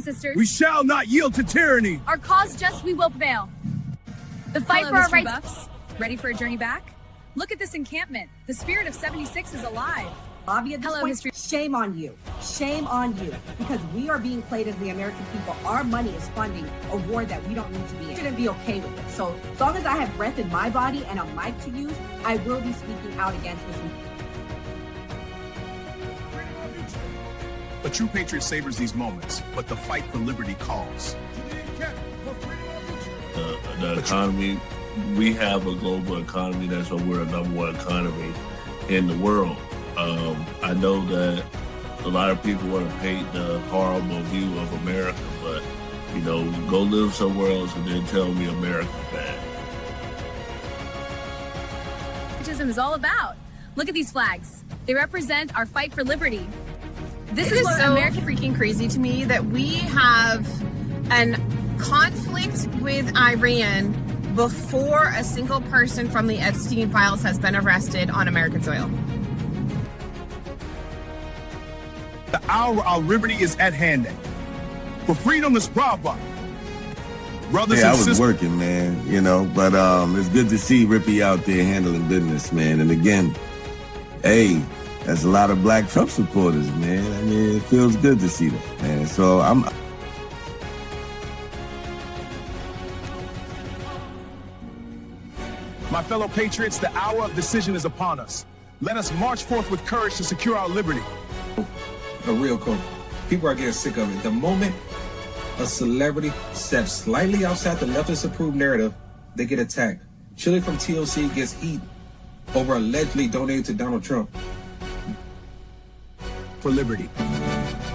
Sisters, we shall not yield to tyranny. our cause just, we will prevail. The fight Hello, for our history rights. buffs. Ready for a journey back? Look at this encampment. The spirit of 76 is alive. Bobby, at this Hello, point, history. shame on you. Shame on you. Because we are being played as the American people. Our money is funding a war that we don't need to be in. Shouldn't be okay with it. So as long as I have breath in my body and a mic to use, I will be speaking out against this. A true patriot savors these moments, but the fight for liberty calls. The economy, we have a global economy. That's why we're a number one economy in the world. I know that a lot of people want to paint the horrible view of America, but, you know, go live somewhere else and then tell me America's bad. Patriotism is all about. Look at these flags. They represent our fight for liberty. This is It is what so American. freaking crazy to me that we have an conflict with Iran before a single person from the Epstein files has been arrested on American soil. The hour our liberty is at hand. For freedom is brava. Brothers Yeah, I and was sisters. working, man, you know, but it's good to see Rippy out there handling business, man. And again, hey, there's a lot of black Trump supporters, man. I mean, it feels good to see that, man. So I'm... My fellow patriots, the hour of decision is upon us. Let us march forth with courage to secure our liberty. A real coach. People are getting sick of it. The moment a celebrity steps slightly outside the leftist approved narrative, they get attacked. Chili from TLC gets heat over allegedly donating to Donald Trump. For liberty.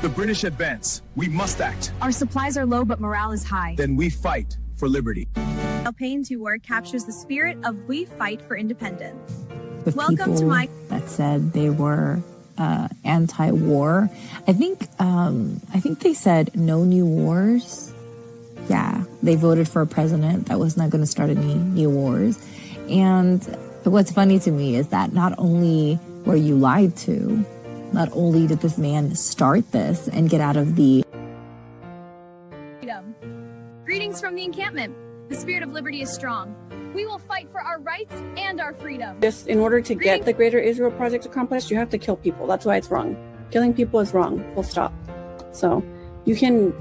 The British advance. We must act. Our supplies are low, but morale is high. Then we fight for liberty. Alpine Tour captures the spirit of we fight for independence. The Welcome to my... that said they were anti-war. I think they said no new wars. Yeah, they voted for a president that was not going to start any new wars. And what's funny to me is that not only were you lied to, not only did this man start this and get out of the freedom. Greetings from the encampment. The spirit of liberty is strong. We will fight for our rights and our freedom. Just in order to get the Greater Israel Project accomplished, you have to kill people. That's why it's wrong. Killing people is wrong. Full stop. So you can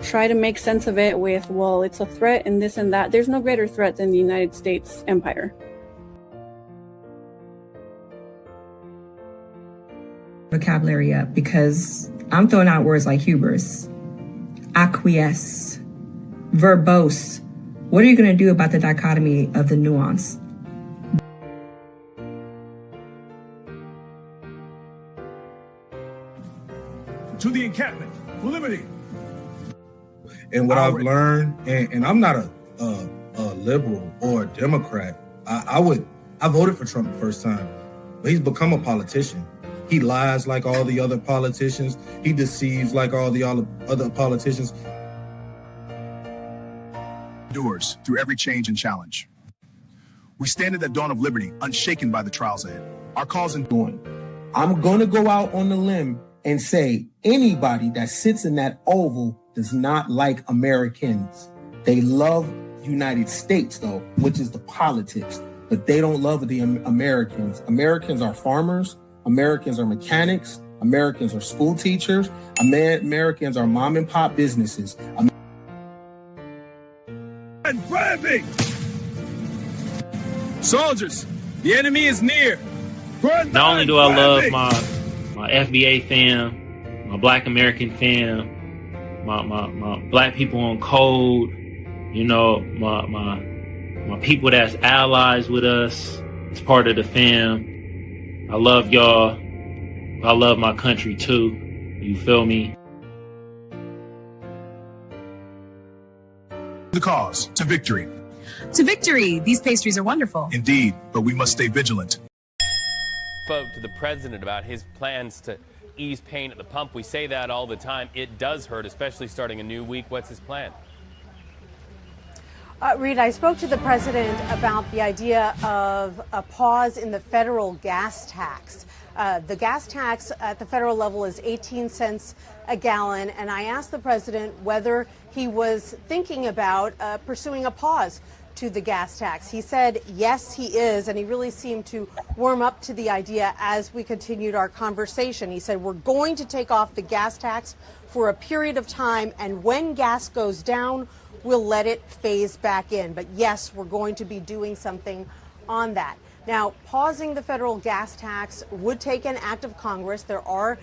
try to make sense of it with, well, it's a threat and this and that. There's no greater threat than the United States empire. Vocabulary up, because I'm throwing out words like hubris, acquiesce, verbose. What are you going to do about the dichotomy of the nuance? To the encampment. For liberty. And what I've learned, and I'm not a liberal or a Democrat. I voted for Trump the first time, but he's become a politician. He lies like all the other politicians. He deceives like all the other politicians. Endures through every change and challenge. We stand at the dawn of liberty, unshaken by the trials ahead. Our cause in doing. I'm going to go out on the limb and say anybody that sits in that oval does not like Americans. They love United States, though, which is the politics, but they don't love the Americans. Americans are farmers. Americans are mechanics. Americans are school teachers. Americans are mom and pop businesses. And branding! Soldiers, the enemy is near. Not only do I love my FBA fam, my Black American fam, my Black people on code, you know, my people that's allies with us, it's part of the fam. I love y'all. I love my country too. You feel me? The cause to victory. To victory. These pastries are wonderful. Indeed, but we must stay vigilant. Spoke to the president about his plans to ease pain at the pump. We say that all the time. It does hurt, especially starting a new week. What's his plan? Reed, I spoke to the president about the idea of a pause in the federal gas tax. The gas tax at the federal level is 18 cents a gallon, and I asked the president whether he was thinking about pursuing a pause to the gas tax. He said yes, he is, and he really seemed to warm up to the idea as we continued our conversation. He said we're going to take off the gas tax for a period of time, and when gas goes down, we'll let it phase back in. But yes, we're going to be doing something on that. Now, pausing the federal gas tax would take an act of Congress. There are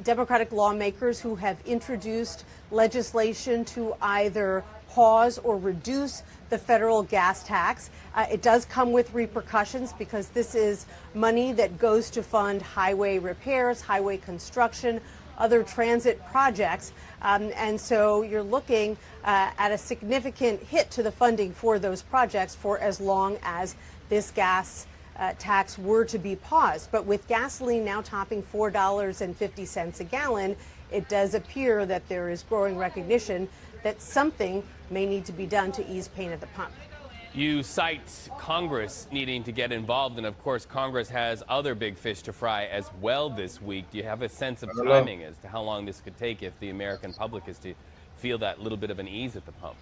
Democratic lawmakers who have introduced legislation to either pause or reduce the federal gas tax. It does come with repercussions because this is money that goes to fund highway repairs, highway construction, other transit projects. And so you're looking at a significant hit to the funding for those projects for as long as this gas tax were to be paused. But with gasoline now topping $4.50 a gallon, it does appear that there is growing recognition that something may need to be done to ease pain at the pump. You cite Congress needing to get involved, and of course, Congress has other big fish to fry as well this week. Do you have a sense of timing as to how long this could take if the American public is to feel that little bit of an ease at the pump?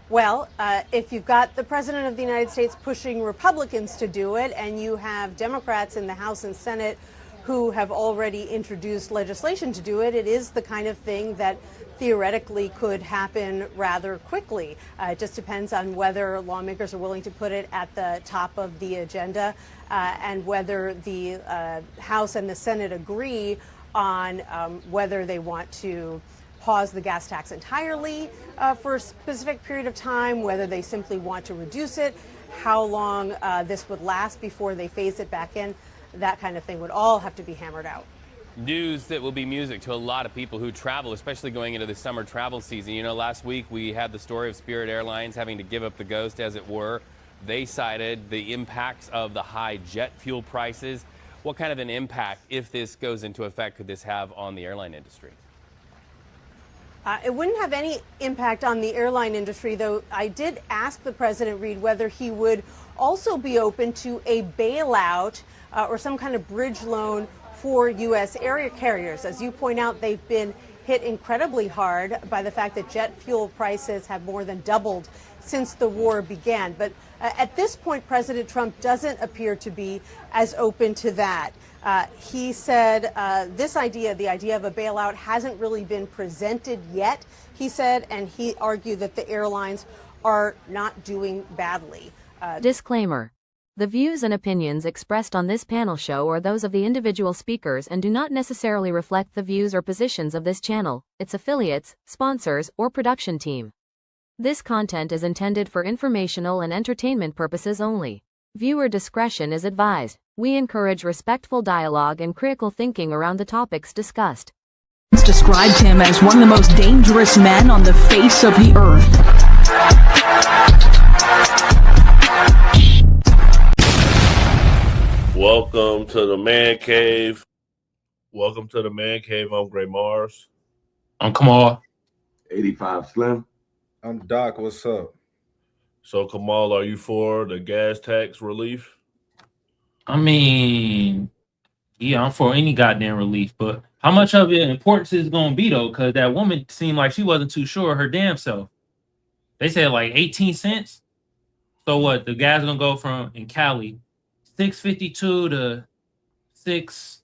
Well, if you've got the President of the United States pushing Republicans to do it, and you have Democrats in the House and Senate who have already introduced legislation to do it, it is the kind of thing that theoretically could happen rather quickly. It just depends on whether lawmakers are willing to put it at the top of the agenda and whether the House and the Senate agree on whether they want to pause the gas tax entirely for a specific period of time, whether they simply want to reduce it, how long this would last before they phase it back in. That kind of thing would all have to be hammered out. News that will be music to a lot of people who travel, especially going into the summer travel season. You know, last week we had the story of Spirit Airlines having to give up the ghost, as it were. They cited the impacts of the high jet fuel prices. What kind of an impact, if this goes into effect, could this have on the airline industry? It wouldn't have any impact on the airline industry, though I did ask the president, Reed, whether he would also be open to a bailout or some kind of bridge loan for U.S. area carriers. As you point out, they've been hit incredibly hard by the fact that jet fuel prices have more than doubled since the war began. But at this point, President Trump doesn't appear to be as open to that. He said this idea, the idea of a bailout, hasn't really been presented yet, he said, and he argued that the airlines are not doing badly. Disclaimer. The views and opinions expressed on this panel show are those of the individual speakers and do not necessarily reflect the views or positions of this channel, its affiliates, sponsors, or production team. This content is intended for informational and entertainment purposes only. Viewer discretion is advised. We encourage respectful dialogue and critical thinking around the topics discussed. Described him as one of the most dangerous men on the face of the earth. Welcome to the Man Cave. Welcome to the Man Cave. I'm Gray Mars. I'm Kamal. 85 Slim. I'm Doc. What's up? So, Kamal, are you for the gas tax relief? I mean, yeah, I'm for any goddamn relief, but how much of it importance is going to be, though? Because that woman seemed like she wasn't too sure of her damn self. They said like 18 cents. So what? The gas going to go from, in Cali, 652 to 6.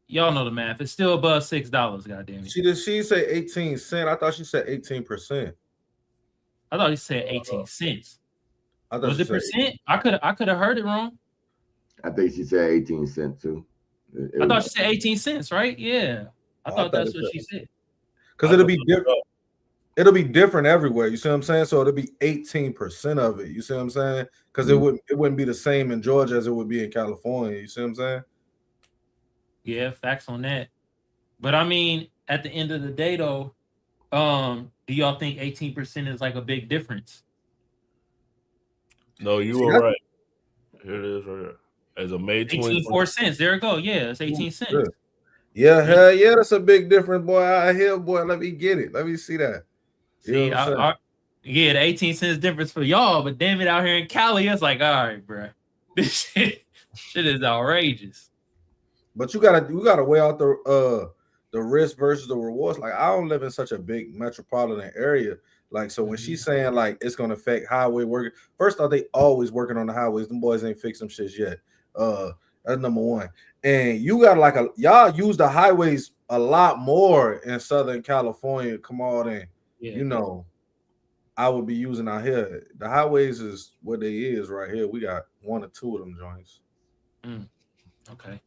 Y'all know the math. It's still above $6. Goddamn it. She say 18 cents. I thought she said 18%. I thought he said 18 cents. Was it percent? 18. I could have heard it wrong. I think she said 18 cents too. I thought she said 18 cents, right? Yeah. I thought that's what she said. Because it'll be different. It'll be different everywhere. You see what I'm saying? So it'll be 18% of it. You see what I'm saying? Because it wouldn't be the same in Georgia as it would be in California. You see what I'm saying? Yeah, facts on that. But I mean, at the end of the day, though, do y'all think 18% is like a big difference? No, you were right. Here it is right here. As a May 24 cents. There it go. Yeah, it's 18 cents. Yeah, hell yeah, that's a big difference, boy. I hear, boy. Let me get it. Let me see that. See, yeah, the 18 cents difference for y'all, but damn it, out here in Cali, it's like, all right, bro. This shit Shit is outrageous. But you gotta weigh out the risk versus the rewards. Like, I don't live in such a big metropolitan area. Like, so when she's saying like it's gonna affect highway work, first off, they always working on the highways. Them boys ain't fixed them shits yet. That's number one. And you got like y'all use the highways a lot more in Southern California. Come on, and you know, I would be using out here. The highways is what they is right here. We got 1 or 2 of them joints. Okay.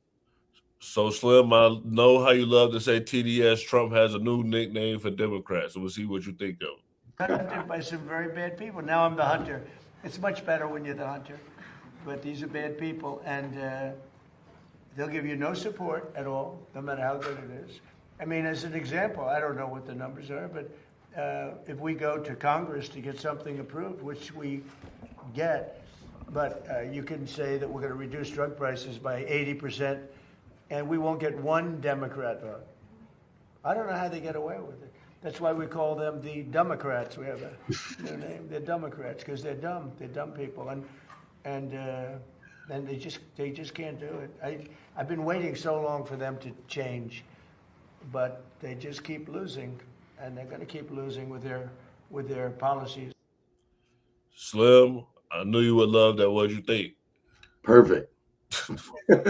So Slim, I know how you love to say TDS. Trump has a new nickname for Democrats. So we'll see what you think of it. Hunted by some very bad people. Now I'm the hunter. It's much better when you're the hunter, but these are bad people, and they'll give you no support at all, no matter how good it is. I mean, as an example, I don't know what the numbers are, but if we go to Congress to get something approved, which we get, but you can say that we're going to reduce drug prices by 80%, and we won't get one Democrat vote. I don't know how they get away with it. That's why we call them the Democrats. We have a new name. They're Democrats because they're dumb. They're dumb people, and they just can't do it. I've been waiting so long for them to change, but they just keep losing, and they're going to keep losing with their policies. Slim, I knew you would love that. What you think? Perfect.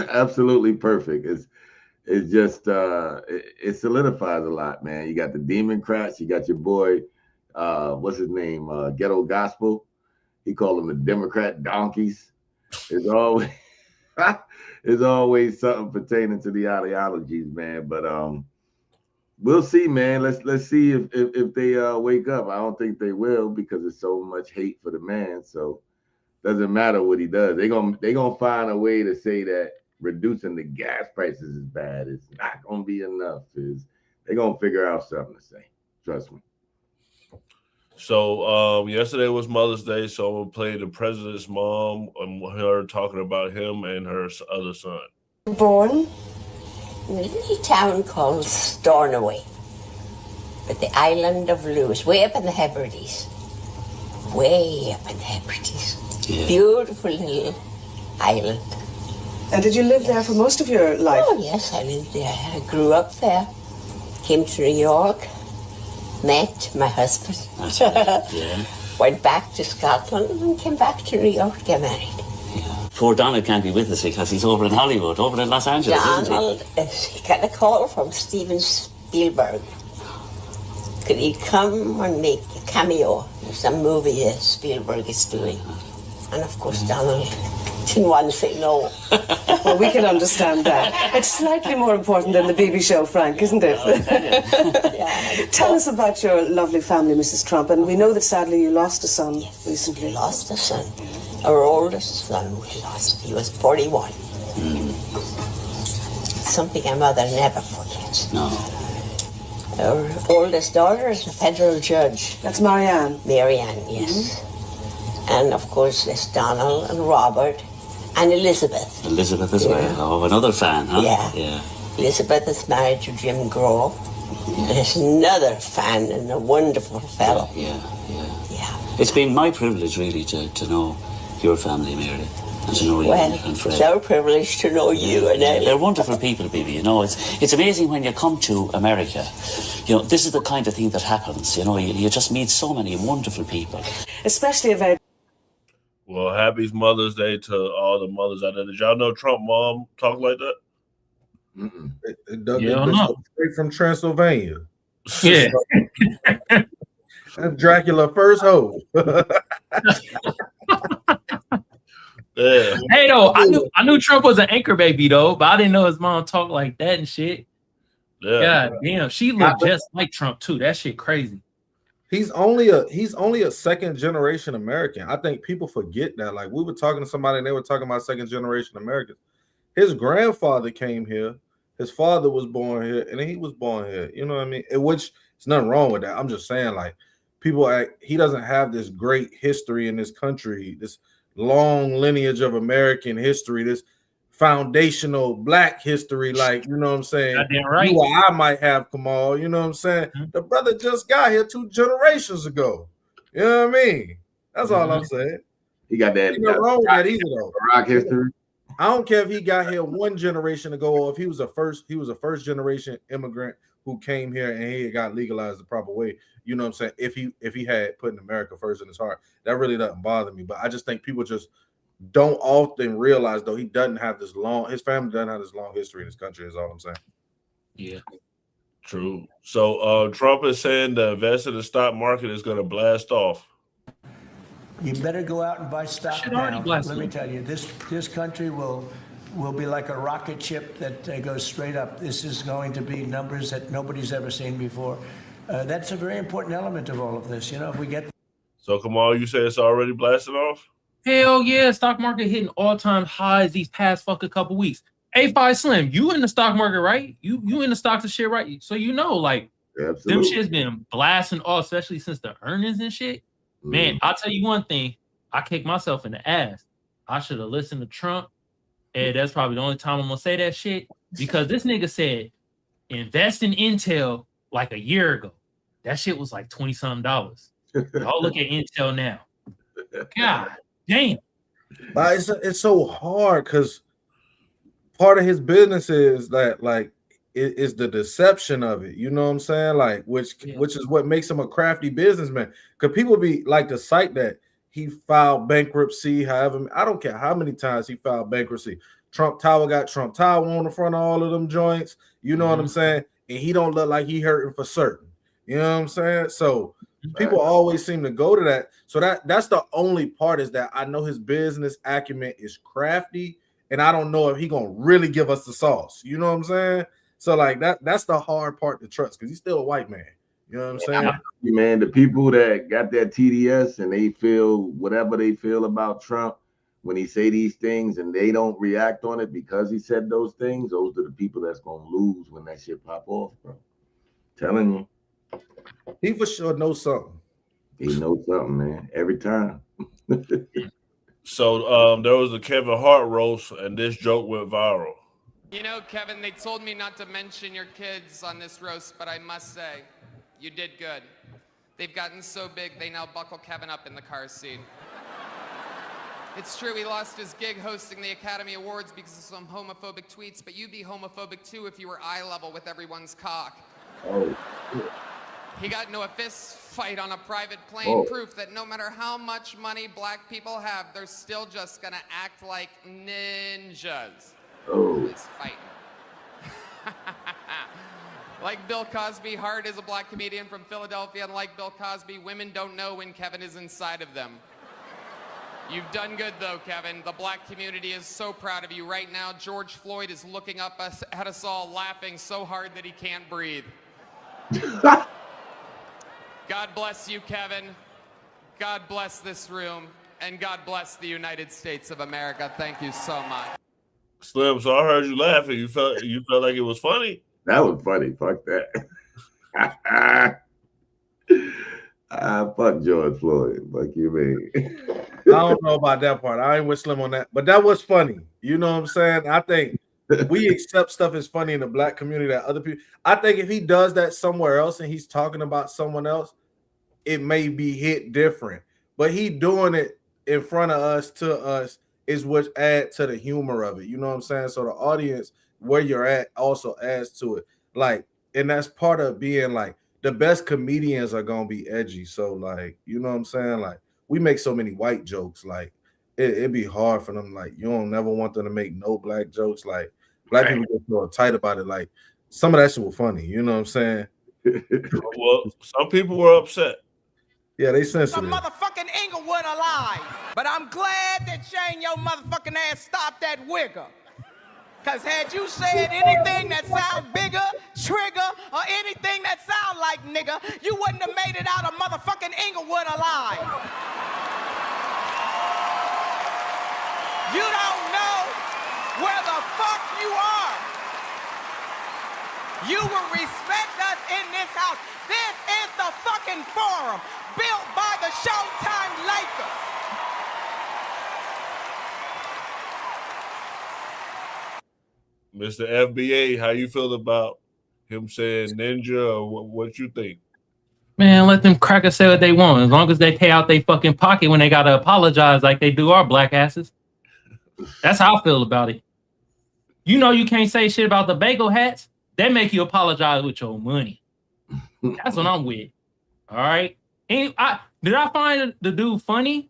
Absolutely perfect. It's just it solidifies a lot, man. You got the Democrats, you got your boy, what's his name? Ghetto Gospel. He called them the Democrat donkeys. It's always it's always something pertaining to the ideologies, man. But we'll see, man. Let's see if they wake up. I don't think they will because there's so much hate for the man. So doesn't matter what he does. They're gonna find a way to say that reducing the gas prices is bad. It's not gonna be enough. They're gonna figure out something to say. Trust me. So yesterday was Mother's Day, so I'm gonna play the president's mom and her talking about him and her other son. Born in a little town called Stornoway, but the island of Lewis, way up in the Hebrides. Way up in the Hebrides. Yeah. Beautiful little island. And did you live there for most of your life? Oh, yes, I lived there. I grew up there. Came to New York. Met my husband. Yeah. Went back to Scotland and came back to New York to get married. Poor Donald can't be with us because he's over in Hollywood, over in Los Angeles, Donald, isn't he? he got a call from Steven Spielberg. Could he come and make a cameo in some movie that Spielberg is doing? And of course, Donald didn't want to say no. Well, we can understand that. It's slightly more important than the BB show, Frank, isn't it? Yeah. Tell us about your lovely family, Mrs. Trump. And we know that sadly you lost a son recently. We lost a son. Our oldest son we lost. He was 41. Something our mother never forgets. No. Our oldest daughter is a federal judge. That's Marianne. Marianne, yes. And of course, there's Donald and Robert and Elizabeth. Elizabeth as well. Oh, another fan, huh? Yeah. Elizabeth is married to Jim Grow. And there's another fan and a wonderful fellow. Yeah. It's been my privilege, really, to know your family, Mary, and to know you and Fred. It's our privilege to know you and Ellie. They're wonderful people, Bibi. You know, it's amazing when you come to America. You know, this is the kind of thing that happens. You know, you just meet so many wonderful people. Especially a very... Well, happy Mother's Day to all the mothers out there. Did y'all know Trump mom talk like that? It straight from Transylvania. Yeah. That's Dracula first hoe. Yeah. Hey, though, I knew Trump was an anchor baby though, but I didn't know his mom talked like that and shit. Yeah. God damn, she looked just like Trump too. That shit crazy. He's only a second generation American. I think people forget that. Like, we were talking to somebody and they were talking about second generation Americans. His grandfather came here, his father was born here, and he was born here. You know what I mean? Which there's nothing wrong with that. I'm just saying, like, he doesn't have this great history in this country, this long lineage of American history, this foundational black history, like, you know what I'm saying? Right. You or I might have, Kamal, you know what I'm saying? The brother just got here 2 generations ago. You know what I mean? That's all I'm saying. He got that. Ain't nothing wrong with that either, though. Rock history. I don't care if he got here one generation ago or if he was a first generation immigrant who came here and he got legalized the proper way. You know what I'm saying? If he had put in America first in his heart, that really doesn't bother me. But I just think people just don't often realize though his family doesn't have this long history in this country, is all I'm saying. Yeah. True. So Trump is saying the invest in the stock market is going to blast off. You better go out and buy stock now. Let me tell you, this country will be like a rocket ship that goes straight up. This is going to be numbers that nobody's ever seen before. That's a very important element of all of this. You know, if we get. So Kamal, you say it's already blasting off? Hell yeah, stock market hitting all-time highs these past fucking couple weeks. A5 Slim, you in the stock market, right? You in the stocks and shit, right? So you know, like, them shit's been blasting off, especially since the earnings and shit. Man, I'll tell you one thing. I kicked myself in the ass. I should have listened to Trump. And that's probably the only time I'm going to say that shit. Because this nigga said, invest in Intel like a year ago. That shit was like $20-something. Y'all look at Intel now. God damn. But it's so hard because part of his business is that, like, it is the deception of it. You know what I'm saying? Like, which is what makes him a crafty businessman. Because people be like to cite that he filed bankruptcy. However, I don't care how many times he filed bankruptcy. Trump Tower got Trump Tower on the front of all of them joints. You know what I'm saying? And he don't look like he hurting for certain. You know what I'm saying? So people always seem to go to that. So that's the only part, is that I know his business acumen is crafty, and I don't know if he gonna really give us the sauce. You know what I'm saying? So like that's the hard part to trust, because he's still a white man. You know what I'm saying? Man, the people that got that TDS and they feel whatever they feel about Trump when he say these things and they don't react on it because he said those things, those are the people that's gonna lose when that shit pop off, bro. Telling you. He for sure knows something. He knows something, man. Every time. So there was a Kevin Hart roast, and this joke went viral. You know, Kevin, they told me not to mention your kids on this roast, but I must say, you did good. They've gotten so big, they now buckle Kevin up in the car seat. It's true, he lost his gig hosting the Academy Awards because of some homophobic tweets, but you'd be homophobic too if you were eye level with everyone's cock. Oh, shit. He got into a fist fight on a private plane, proof that no matter how much money black people have, they're still just gonna act like ninjas. He's fighting. Like Bill Cosby, Hart is a black comedian from Philadelphia, and like Bill Cosby, women don't know when Kevin is inside of them. You've done good though, Kevin. The black community is so proud of you. Right now, George Floyd is looking up at us all, laughing so hard that he can't breathe. God bless you, Kevin. God bless this room. And God bless the United States of America. Thank you so much. Slim, so I heard you laughing. You felt like it was funny? That was funny. Fuck that. Fuck George Floyd. Fuck you, man. I don't know about that part. I ain't with Slim on that. But that was funny. You know what I'm saying? I think we accept stuff as funny in the black community that other people. I think if he does that somewhere else and he's talking about someone else, it may be hit different. But he doing it in front of us, to us, is what adds to the humor of it. You know what I'm saying? So the audience, where you're at, also adds to it. Like, and that's part of being like, the best comedians are gonna be edgy. So like, you know what I'm saying? Like, we make so many white jokes, like it'd be hard for them. Like, you don't never want them to make no black jokes. Like, black people get so tight about it. Like, some of that shit was funny. You know what I'm saying? Well, some people were upset. Yeah, they sensitive. Motherfucking Inglewood alive. But I'm glad that Shane, your motherfucking ass, stopped that wigger. Because had you said anything that sound bigger, trigger, or anything that sound like nigga, you wouldn't have made it out of motherfucking Inglewood alive. You don't know where the fuck you are. You will respect us in this house. This is the fucking forum built by the Showtime Lakers. Mr. FBA, how you feel about him saying ninja, or what you think? Man, let them crackers say what they want, as long as they pay out their fucking pocket when they gotta apologize like they do our black asses. That's how I feel about it. You know you can't say shit about the bagel hats. They make you apologize with your money. That's what I'm with. All right. And did I find the dude funny?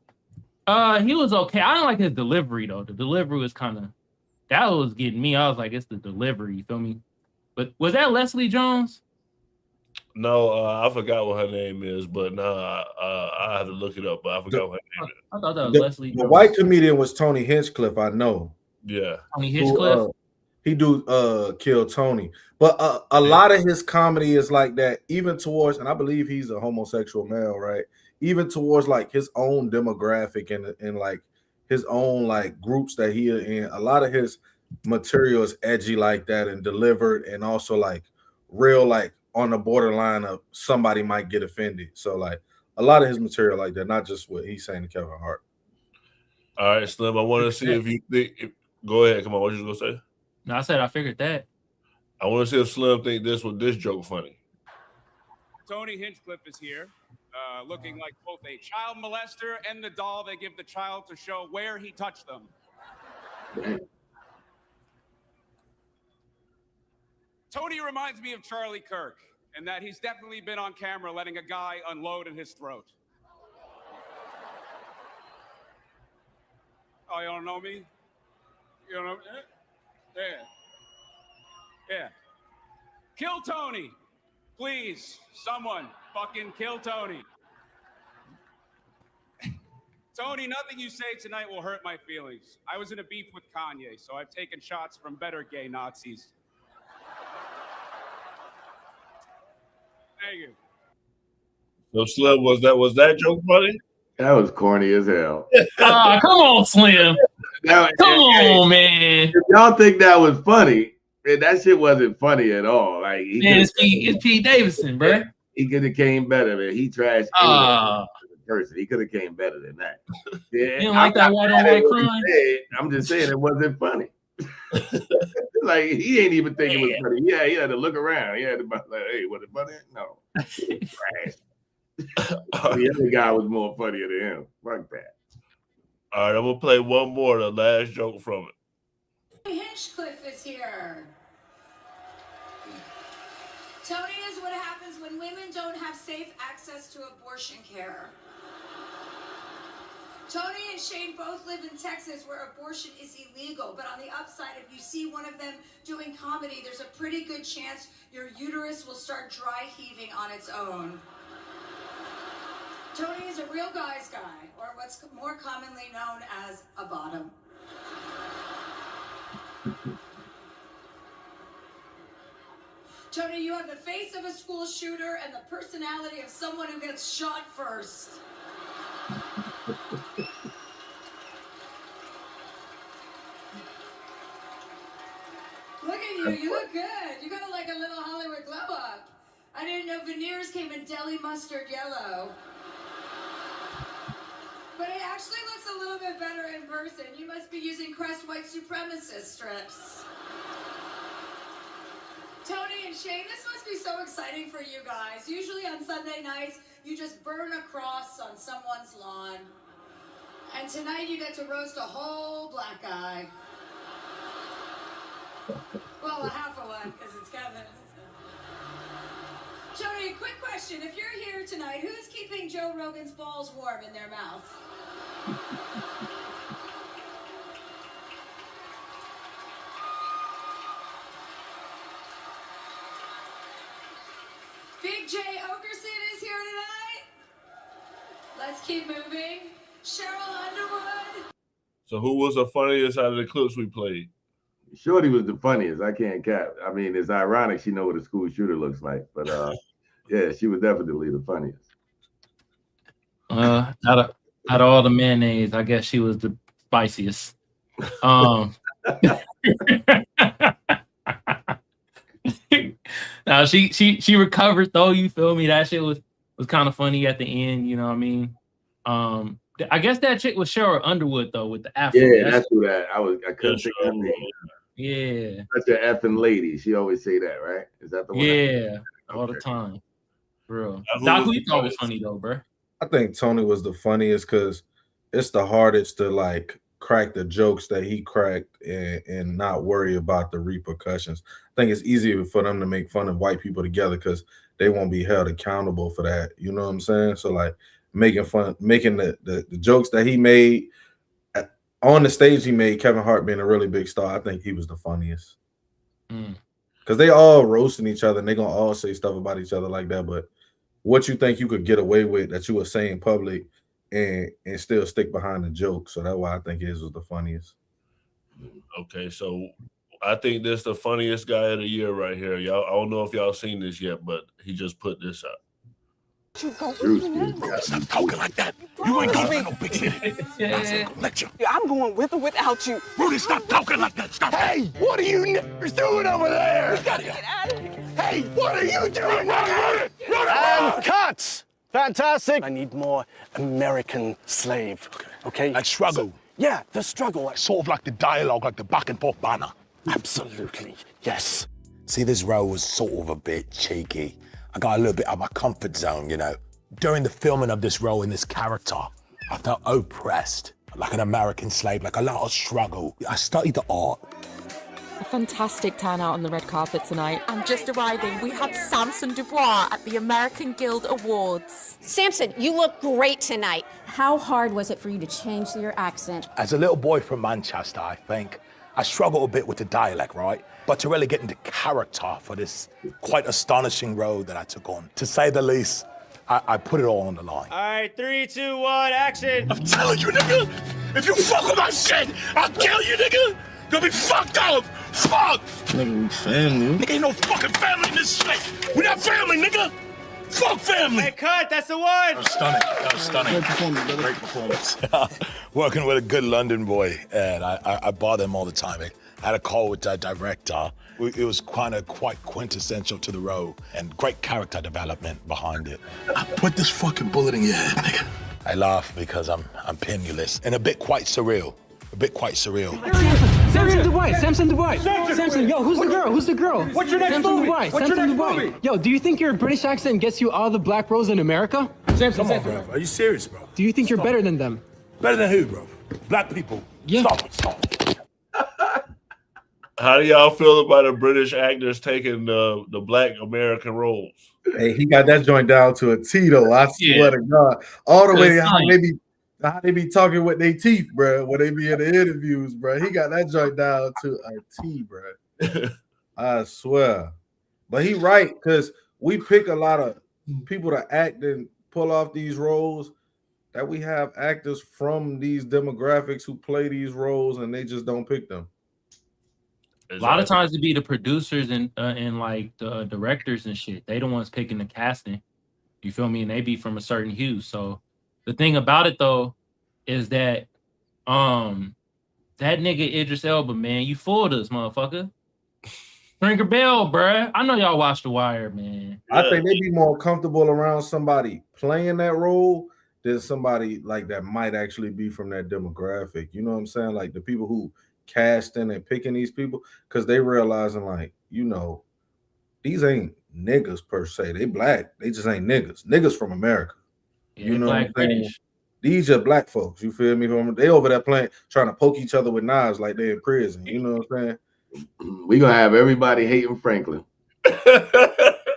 He was okay. I don't like his delivery though. The delivery was that was getting me. I was like, it's the delivery. You feel me? But was that Leslie Jones? No, I forgot what her name is, but I have to look it up. But I forgot what her name is. I thought that was Leslie Jones. The white comedian was Tony Hinchcliffe. I know. Yeah, Tony Hinchcliffe. He do Kill Tony, but a lot of his comedy is like that. Even towards, and I believe he's a homosexual male, right? Even towards like his own demographic and like his own like groups that he in. A lot of his material is edgy like that and delivered, and also like real like on the borderline of somebody might get offended. So like a lot of his material like that, not just what he's saying to Kevin Hart. All right, Slim. I want to see if you think. Go ahead. Come on. What you gonna say? No, I said I figured that. I want to see if Slim think this joke funny. Tony Hinchcliffe is here, looking like both a child molester and the doll they give the child to show where he touched them. Tony reminds me of Charlie Kirk, in that he's definitely been on camera letting a guy unload in his throat. Oh, you don't know me? You don't know me? Yeah. Kill Tony. Please, someone fucking kill Tony. Tony, nothing you say tonight will hurt my feelings. I was in a beef with Kanye, so I've taken shots from better gay Nazis. Thank you. So Slim, was that joke funny? That was corny as hell. Come on, Slim. Come on, man. If y'all think that was funny, man, that shit wasn't funny at all. Like, it's Pete Davidson, bro. He could have came better, man. He trashed any person. He could have came better than that. Yeah, you don't like that white on white crime? I'm just saying it wasn't funny. Like, he ain't even think it was funny. Yeah, he had to look around. He had to be like, hey, was it funny? No. Trash. The other guy was more funnier than him. Fuck that. All right, I'm gonna play one more, the last joke from it. Hinchcliffe is here. Tony is what happens when women don't have safe access to abortion care. Tony and Shane both live in Texas where abortion is illegal, but on the upside, if you see one of them doing comedy, there's a pretty good chance your uterus will start dry heaving on its own. Tony is a real guy's guy, or what's more commonly known as a bottom. Tony, you have the face of a school shooter and the personality of someone who gets shot first. Look at you, you look good. You got like a little Hollywood glow up. I didn't know veneers came in deli mustard yellow. But it actually looks a little bit better in person. You must be using Crest white supremacist strips. Tony and Shane, this must be so exciting for you guys. Usually on Sunday nights, you just burn a cross on someone's lawn. And tonight you get to roast a whole black guy. Well, a half of one, because it's Kevin. Tony, quick question. If you're here tonight, who's keeping Joe Rogan's balls warm in their mouth? Big J Okerson is here tonight. Let's keep moving. Cheryl Underwood. So who was the funniest out of the clips we played? Shorty was the funniest. I can't cap. I mean, it's ironic she know what a school shooter looks like, but yeah, she was definitely the funniest. Out of all the mayonnaise, I guess she was the spiciest. Now she recovered though. You feel me? That shit was kind of funny at the end. You know what I mean? I guess that chick was Cheryl Underwood though with the afro. Yeah, that's who that. I couldn't think of her name. Yeah, such an effing lady. She always say that, right? Is that the one? Yeah, all the time. Bro, Doc, who you thought was funny though, bro? I think Tony was the funniest because it's the hardest to like crack the jokes that he cracked and not worry about the repercussions. I think it's easier for them to make fun of white people together because they won't be held accountable for that. You know what I'm saying? So like making the jokes that he made on the stage, he made Kevin Hart being a really big star. I think he was the funniest. Because they all roasting each other and they gonna all say stuff about each other like that. But what you think you could get away with that you would say in public and still stick behind the joke. So that's why I think his was the funniest. Okay, so I think this is the funniest guy of the year right here. Y'all, I don't know if y'all seen this yet, but he just put this out. Stop talking like that. You ain't going to no big city. Lecture. I'm going with or without you. Rudy, stop talking like that. Stop. Hey, what are you niggers doing over there? Get out of here. Hey, what are you doing? Run, And cuts. Fantastic. I need more American slave. Okay? Like struggle. So, yeah, the struggle. Sort of like the dialogue, like the back and forth banner. Absolutely. Yes. See, this role was sort of a bit cheeky. I got a little bit out of my comfort zone, you know. During the filming of this role in this character, I felt oppressed, like an American slave, like a lot of struggle. I studied the art. A fantastic turnout on the red carpet tonight. I'm just arriving. We have Samson Dubois at the American Guild Awards. Samson, you look great tonight. How hard was it for you to change your accent? As a little boy from Manchester, I think, I struggled a bit with the dialect, right? But to really get into character for this quite astonishing role that I took on, to say the least, I put it all on the line. All right, 3, 2, 1, action. I'm telling you, nigga, if you fuck with my shit, I'll kill you, nigga. You'll be fucked up. Fuck. Nigga, we family. Nigga, ain't no fucking family in this shit. We not family, nigga. Fuck family. Hey, cut, that's the one. That was stunning. That was stunning. Great performance, brother. Great performance. Working with a good London boy, and I bother him all the time. I had a call with the director. It was quite quintessential to the role and great character development behind it. I put this fucking bullet in your head, nigga. I laugh because I'm penniless and a bit quite surreal. Samson Dubois. Samson, yo, who's the girl? Who's the girl? What's your next Samson movie? Dubois. What's your Samson next Dubois. movie? Yo, do you think your British accent gets you all the black roles in America? Come on, bro. Are you serious, bro? Do you think you're better than them? Better than who, bro? Black people. Yeah. Stop. How do y'all feel about the British actors taking the Black American roles? Hey, he got that joint down to a T though. I swear to God, all the way how they be talking with their teeth, bro. When they be in the interviews, bro. He got that joint down to a T, bro. I swear. But he right, because we pick a lot of people to act and pull off these roles. That we have actors from these demographics who play these roles, and they just don't pick them. A lot of times it be the producers and like the directors and shit. They the ones picking the casting. You feel me? And they be from a certain hue. So the thing about it though is that that nigga Idris Elba, man, you fooled us, motherfucker. Stringer Bell, bruh. I know y'all watched The Wire, man. I think they'd be more comfortable around somebody playing that role than somebody like that might actually be from that demographic. You know what I'm saying? Like the people who casting and picking these people, because they realizing like, you know, these ain't niggas per se. They black. They just ain't niggas. Niggas from America. Yeah, you know what I'm saying? British. These are black folks. You feel me? They over there playing, trying to poke each other with knives like they in prison. You know what I'm saying? We gonna have everybody hating Franklin.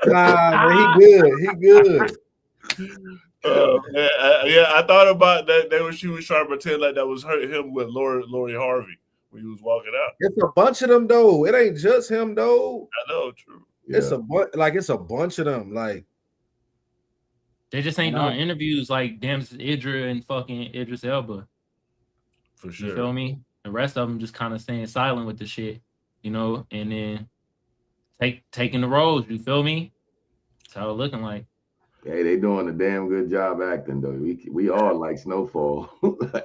Nah, man, he good. Yeah, I thought about that. She was trying to pretend like that was him with Lori Harvey when he was walking out. It's a bunch of them though. It ain't just him though. I know, true. It's a bunch of them. Like They just ain't doing interviews like Damson Idris and fucking Idris Elba. For sure. You feel me? The rest of them just kind of staying silent with the shit, you know, and then taking the roles. You feel me? That's how it looking like. Hey, they doing a damn good job acting though. We all like Snowfall.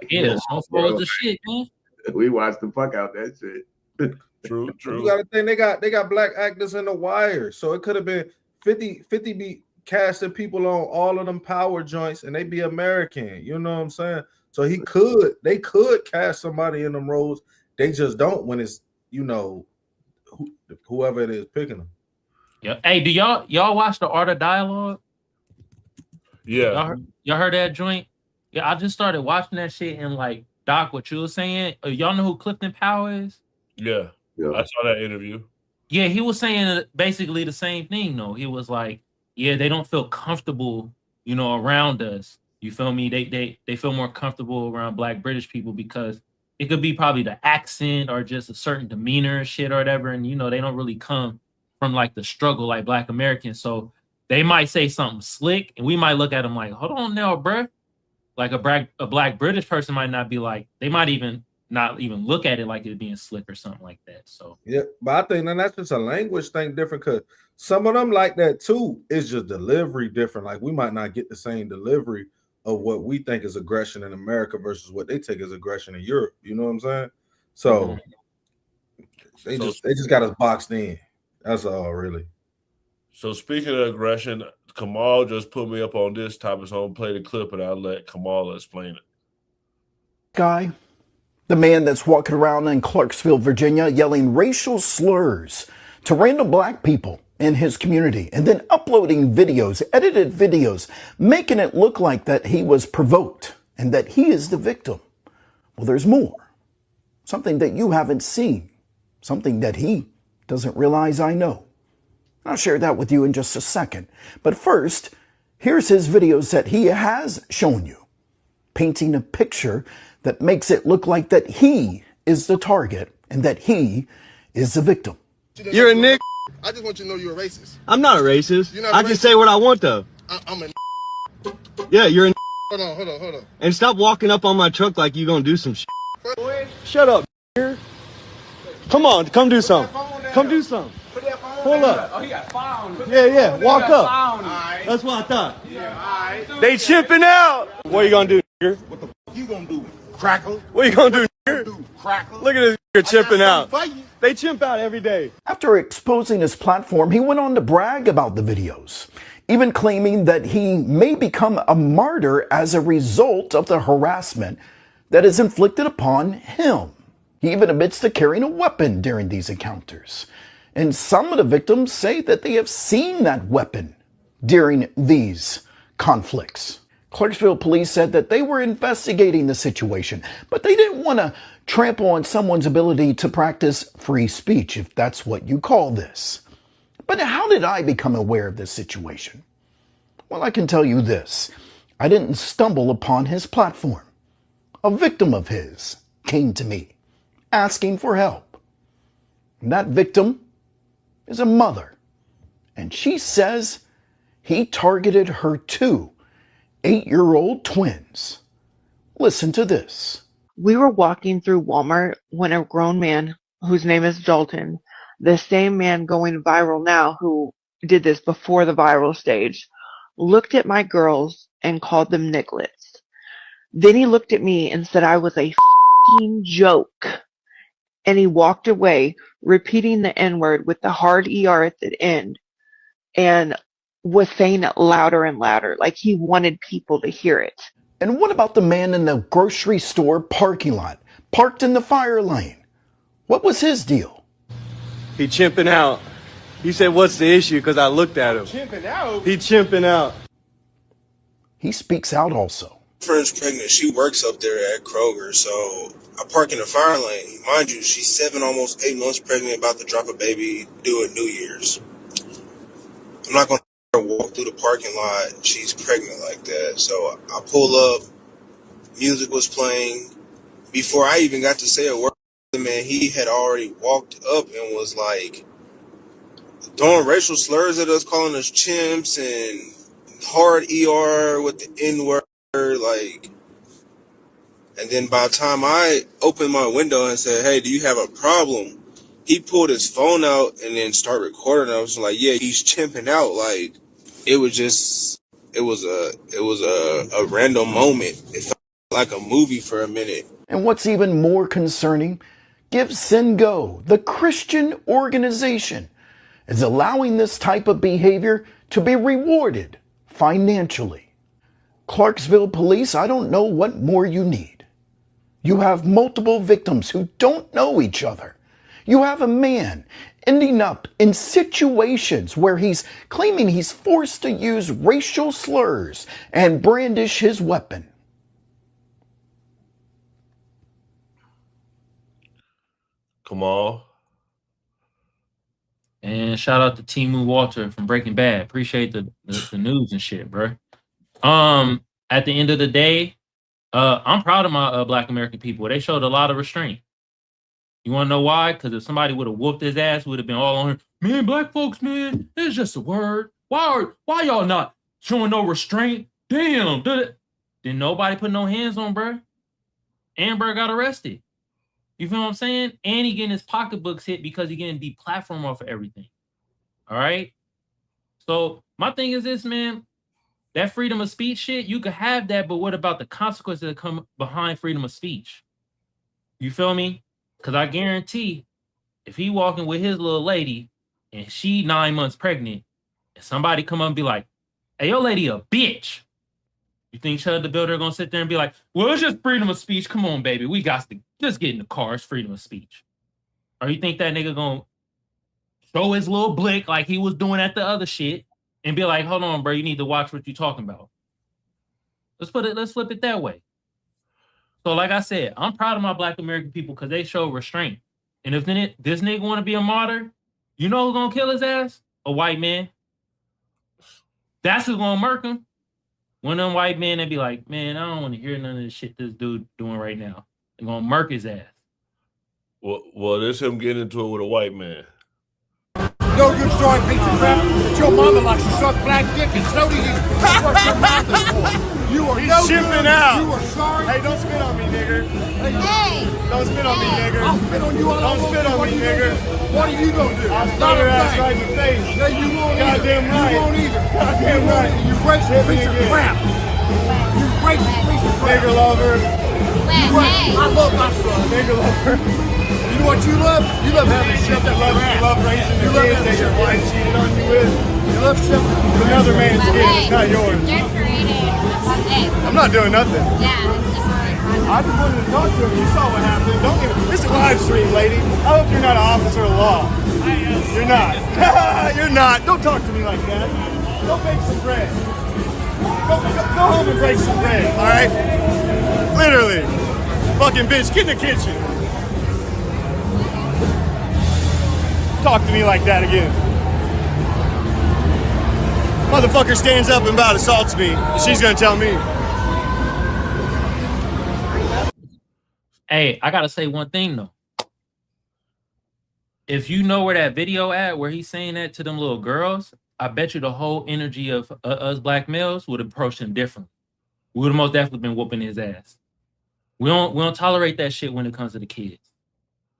Yeah, Snowfall is the shit, man. We watched the fuck out that shit. True. You gotta think they got black actors in The Wire. So it could have been 50 be casting people on all of them power joints and they be American. You know what I'm saying? So they could cast somebody in them roles. They just don't when it's, you know, whoever it is picking them. Yeah. Hey, do y'all watch The Art of Dialogue? Yeah. Y'all heard that joint? Yeah, I just started watching that shit and like Doc, what you were saying, y'all know who Clifton Powell is? Yeah. I saw that interview. Yeah, he was saying basically the same thing, though. He was like, yeah, they don't feel comfortable, around us. You feel me? They feel more comfortable around Black British people because it could be probably the accent or just a certain demeanor and shit or whatever. And, they don't really come from like the struggle like Black Americans. So they might say something slick and we might look at them like, hold on now, bruh. Like a Black British person might not be like, they might even not even look at it like it being slick or something like that. So yeah, but I think then that's just a language thing different because some of them like that too. It's just delivery different. Like we might not get the same delivery of what we think is aggression in America versus what they take as aggression in Europe. You know what I'm saying? So they just got us boxed in. That's all really. So speaking of aggression, Kamal just put me up on this topic, so I'm gonna play the clip and I'll let Kamal explain it. Guy, the man that's walking around in Clarksville, Virginia, yelling racial slurs to random Black people in his community and then uploading videos, edited videos, making it look like that he was provoked and that he is the victim. Well, there's more. Something that you haven't seen. Something that he doesn't realize I know. I'll share that with you in just a second. But first, here's his videos that he has shown you, painting a picture that makes it look like that he is the target and that he is the victim. You're a nigga. I just want you to know you're a racist. I'm not a racist. You're not I a can racist. say what I want though. I'm a Yeah, you're a Hold on. And stop walking up on my truck like you gonna do some shit. Shut up, Come on, come do something. Come do something. Pull up. Oh, he got found. Yeah, walk up. Found. That's what I thought. Yeah, all right. They chipping out. What are you gonna do, nigger? What the fuck you gonna do? Crackle? What are you gonna do, nigger? Crackle? Look at this nigger chipping out. They chimp out every day. After exposing his platform, he went on to brag about the videos, even claiming that he may become a martyr as a result of the harassment that is inflicted upon him. He even admits to carrying a weapon during these encounters. And some of the victims say that they have seen that weapon during these conflicts. Clarksville police said that they were investigating the situation, but they didn't want to trample on someone's ability to practice free speech, if that's what you call this. But how did I become aware of this situation? Well, I can tell you this. I didn't stumble upon his platform. A victim of his came to me, asking for help. And that victim is a mother, and she says he targeted her 2 8-year-old twins. Listen to this. We were walking through Walmart when a grown man, whose name is Dalton, the same man going viral now who did this before the viral stage, looked at my girls and called them nigglets. Then he looked at me and said I was a f***ing joke. And he walked away, repeating the N-word with the hard ER at the end, and was saying it louder and louder, like he wanted people to hear it. And what about the man in the grocery store parking lot, parked in the fire lane? What was his deal? He chimping out. He said, what's the issue? Because I looked at him. Chimping out? He chimping out. He speaks out also. Friend's pregnant. She works up there at Kroger, so I park in the fire lane. Mind you, she's 7, almost 8 months pregnant, about to drop a baby due at New Year's. I'm not going to walk through the parking lot. She's pregnant like that. So I pull up. Music was playing. Before I even got to say a word, man, he had already walked up and was like throwing racial slurs at us, calling us chimps and hard ER with the N-word, like. And then by the time I opened my window and said, "Hey, do you have a problem?" he pulled his phone out and then started recording. I was like, "Yeah, he's chimping out." Like, it was a random moment. It felt like a movie for a minute. And what's even more concerning, Give Sin Go, the Christian organization, is allowing this type of behavior to be rewarded financially. Clarksville police, I don't know what more you need. You have multiple victims who don't know each other. You have a man ending up in situations where he's claiming he's forced to use racial slurs and brandish his weapon. Come on. And shout out to Timu Walter from Breaking Bad. Appreciate the news and shit, bro. At the end of the day, I'm proud of my Black American people. They showed a lot of restraint. You want to know why? Because if somebody would have whooped his ass, would have been all on her. Man, black folks, man, it's just a word. Why y'all not showing no restraint? Damn. Then nobody put no hands on, bro. Amber got arrested. You feel what I'm saying? And he getting his pocketbooks hit because he getting deplatformed off of everything. All right? So my thing is this, man. That freedom of speech shit, you could have that, but what about the consequences that come behind freedom of speech? You feel me? Because I guarantee if he walking with his little lady and she 9 months pregnant, and somebody come up and be like, hey, your lady a bitch. You think Chud the Builder gonna sit there and be like, well, it's just freedom of speech. Come on, baby. We got to just get in the car. It's freedom of speech. Or you think that nigga gonna show his little blick like he was doing at the other shit and be like, hold on, bro, you need to watch what you're talking about. Let's flip it that way. So like I said, I'm proud of my Black American people because they show restraint. And if this nigga want to be a martyr, you know who's gonna kill his ass? A white man. That's who's gonna murk him. One of them white men that be like, man, I don't want to hear none of this shit this dude doing right now. They're gonna murk his ass. Well, this him getting into it with a white man. No good story, piece of crap. But your mama likes to suck black dick, and so do you. That's what your mouth is for. You are no shipping good. out. You are sorry. Hey, don't spit on me, nigger. Hey. Don't spit on me, nigger. I'll spit on you all Don't spit on me, nigger. What are you gonna do? I'll spit your ass right in the face. No, you won't Goddamn either. right. You won't either. Goddamn right. You racist piece of crap. You racist piece of crap. Nigger lover. I love my son. Nigger lover. You know what you love? You love having shit that You love raising the kids that your wife cheated on you with. You love shit. It's another man's kid. It's not yours. I'm not doing nothing. I just wanted to talk to him. You saw what happened. Don't even. This is a live stream, lady. I hope you're not an officer of the law. You're not. You're not. Don't talk to me like that. Go bake some bread. Go home and break some bread. All right. Literally. Fucking bitch, get in the kitchen. Talk to me like that again. Motherfucker stands up and about assaults me. She's gonna tell me. Hey, I gotta say one thing though. If you know where that video at, where he's saying that to them little girls, I bet you the whole energy of us black males would approach him differently. We would have most definitely been whooping his ass. We don't tolerate that shit when it comes to the kids.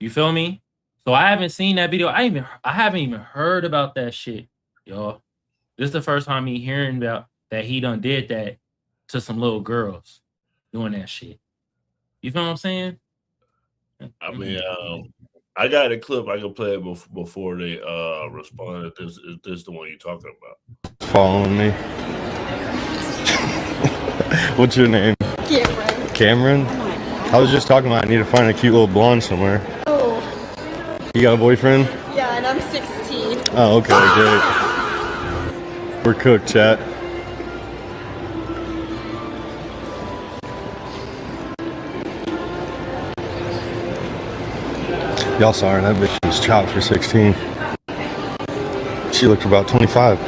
You feel me? So I haven't seen that video. I haven't even heard about that shit, y'all. This is the first time me hearing about that he done did that to some little girls doing that shit. You feel what I'm saying? I mean, I got a clip I can play it before they respond. Is this the one you're talking about? Following me. What's your name? Cameron. Cameron? I was just talking about I need to find a cute little blonde somewhere. Oh. You got a boyfriend? Yeah, and I'm 16. Oh, okay, great. We're cooked, chat. Y'all saw her, that bitch was chopped for 16. She looked about 25.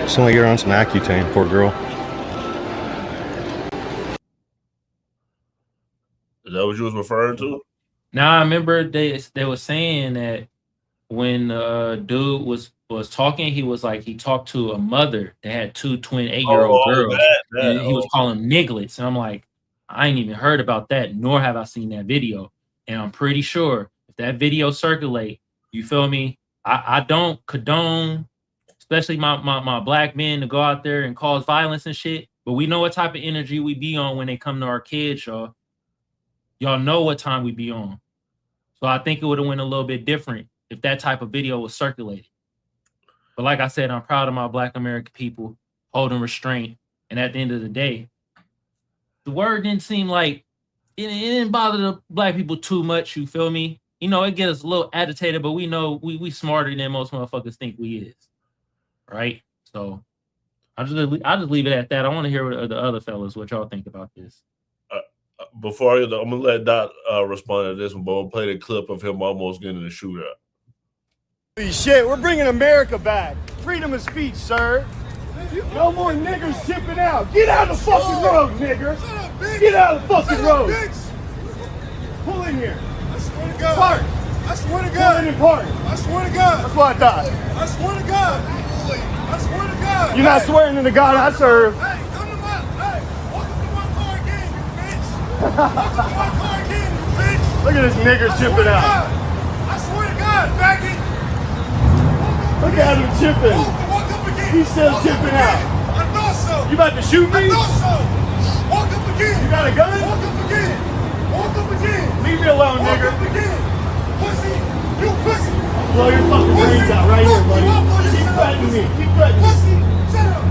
Seemed like you're on some Accutane, poor girl. Is that what you was referring to? Now I remember they were saying that when dude was talking, he was like he talked to a mother that had two twin 8-year-old girls, and he was calling them nigglets. And I'm like, I ain't even heard about that, nor have I seen that video. And I'm pretty sure if that video circulate, you feel me? I don't condone, especially my black men, to go out there and cause violence and shit. But we know what type of energy we be on when they come to our kids, y'all. Y'all know what time we be on. So I think it would have went a little bit different if that type of video was circulated. But like I said, I'm proud of my Black American people holding restraint. And at the end of the day, the word didn't seem like it didn't bother the black people too much. You feel me? You know, it gets us a little agitated, but we know we smarter than most motherfuckers think we is. Right? So I'll just leave it at that. I want to hear what the other fellas, what y'all think about this. before I'm gonna let Doc respond to this one, but we'll play the clip of him almost getting in a shootout. Holy shit, we're bringing America back. Freedom of speech, sir. No more niggers shipping out. Get out of the fucking road, nigger. Get out of the fucking road. Pull in here. I swear to God. Park. I swear to God. Pull in and park. I swear to God. That's what I thought. I swear to God. I swear to God. You're not swearing to the God I serve. Hey, come to my, welcome to my car again, you bitch. Welcome to my car again, you bitch. Look at this nigger chipping out. I swear to God, faggot. Look at him chipping. Walk up again. He's still chipping out. I thought so. You about to shoot me? I thought so. Walk up again. You got a gun? Walk up again. Walk up again. Leave me alone, Walk nigger. up again. Pussy. You pussy. Blow your fucking brains out right here, buddy. Keep threatening me. Keep threatening me. Pussy. Shut up.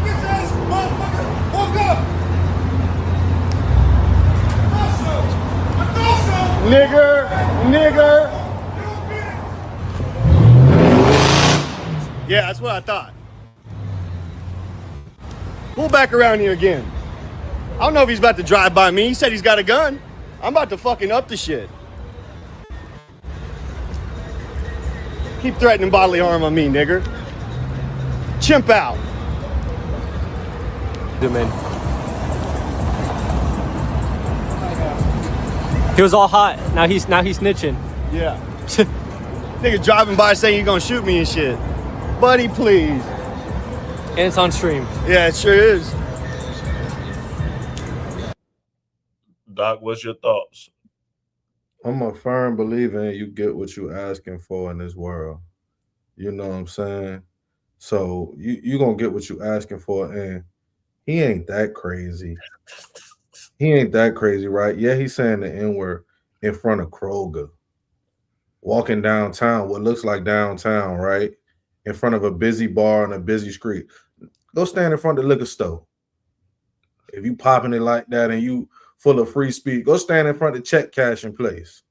Bitch ass motherfucker. Walk up. I thought so. Nigger. Yeah, that's what I thought. Pull back around here again. I don't know if he's about to drive by me. He said he's got a gun. I'm about to fucking up the shit. Keep threatening bodily harm on me, nigger. Chimp out. He was all hot. Now he's snitching. Yeah. Nigga driving by saying you're gonna shoot me and shit. Buddy, please. And it's on stream. Yeah, it sure is. Doc, what's your thoughts? I'm a firm believer in you get what you asking for in this world. You know what I'm saying? So you gonna get what you asking for, and he ain't that crazy. He ain't that crazy, right? Yeah, he's saying the N-word in front of Kroger. Walking downtown, what looks like downtown, right? In front of a busy bar on a busy street. Go stand in front of the liquor store. If you popping it like that and you full of free speech, go stand in front of the check cashing place.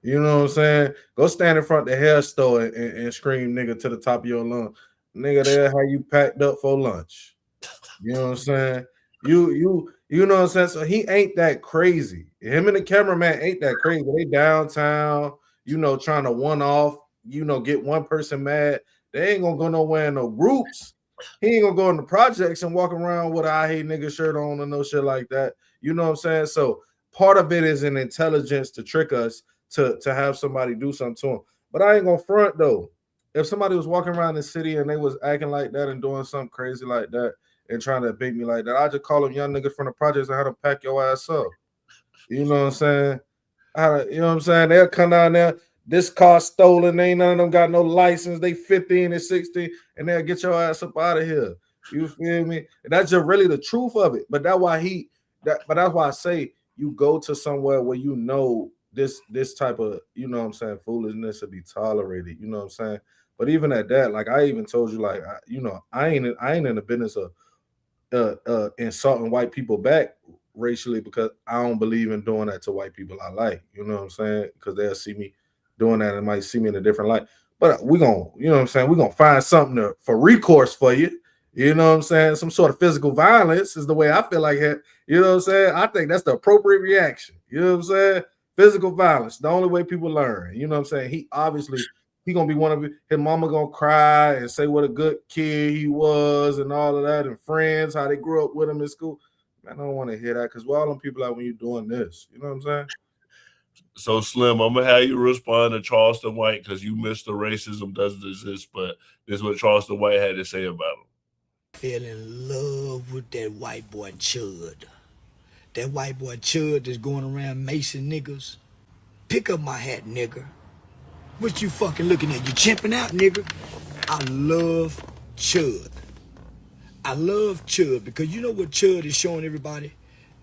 You know what I'm saying? Go stand in front of the hair store and scream nigga to the top of your lungs. Nigga, there how you packed up for lunch. You know what I'm saying? You know what I'm saying? So he ain't that crazy. Him and the cameraman ain't that crazy. They downtown, you know, trying to one off, you know, get one person mad. They ain't gonna go nowhere in no groups. He ain't gonna go in the projects and walk around with a I hate nigga shirt on and no shit like that. You know what I'm saying? So part of it is an intelligence to trick us to have somebody do something to him. But I ain't gonna front though. If somebody was walking around the city and they was acting like that and doing something crazy like that and trying to beat me like that, I just call them young niggas from the projects and have them pack your ass up. You know what I'm saying? You know what I'm saying? They'll come down there. This car stolen. Ain't none of them got no license. They 15 and 16, and they'll get your ass up out of here. You feel me? And that's just really the truth of it. But that's why that's why I say you go to somewhere where you know this type of, you know what I'm saying, foolishness to be tolerated. You know what I'm saying? But even at that, like I even told you, like I ain't in the business of insulting white people back racially because I don't believe in doing that to white people I like. You know what I'm saying? Because they'll see me doing that and might see me in a different light. But we're gonna, you know what I'm saying, we're gonna find something for recourse for you. You know what I'm saying? Some sort of physical violence is the way I feel like it. You know what I'm saying? I think that's the appropriate reaction. You know what I'm saying? Physical violence, the only way people learn. You know what I'm saying? He gonna be one of his mama gonna cry and say what a good kid he was and all of that, and friends, how they grew up with him in school. Man, I don't want to hear that because we're all them people out when you're doing this. You know what I'm saying? So Slim, I'm gonna have you respond to Charleston White because you missed the racism doesn't exist, but this is what Charleston White had to say about him. Fell in love with that white boy Chud. That white boy Chud that's going around macing niggas. Pick up my hat, nigga. What you fucking looking at? You chimping out, nigga? I love Chud. I love Chud because you know what Chud is showing everybody?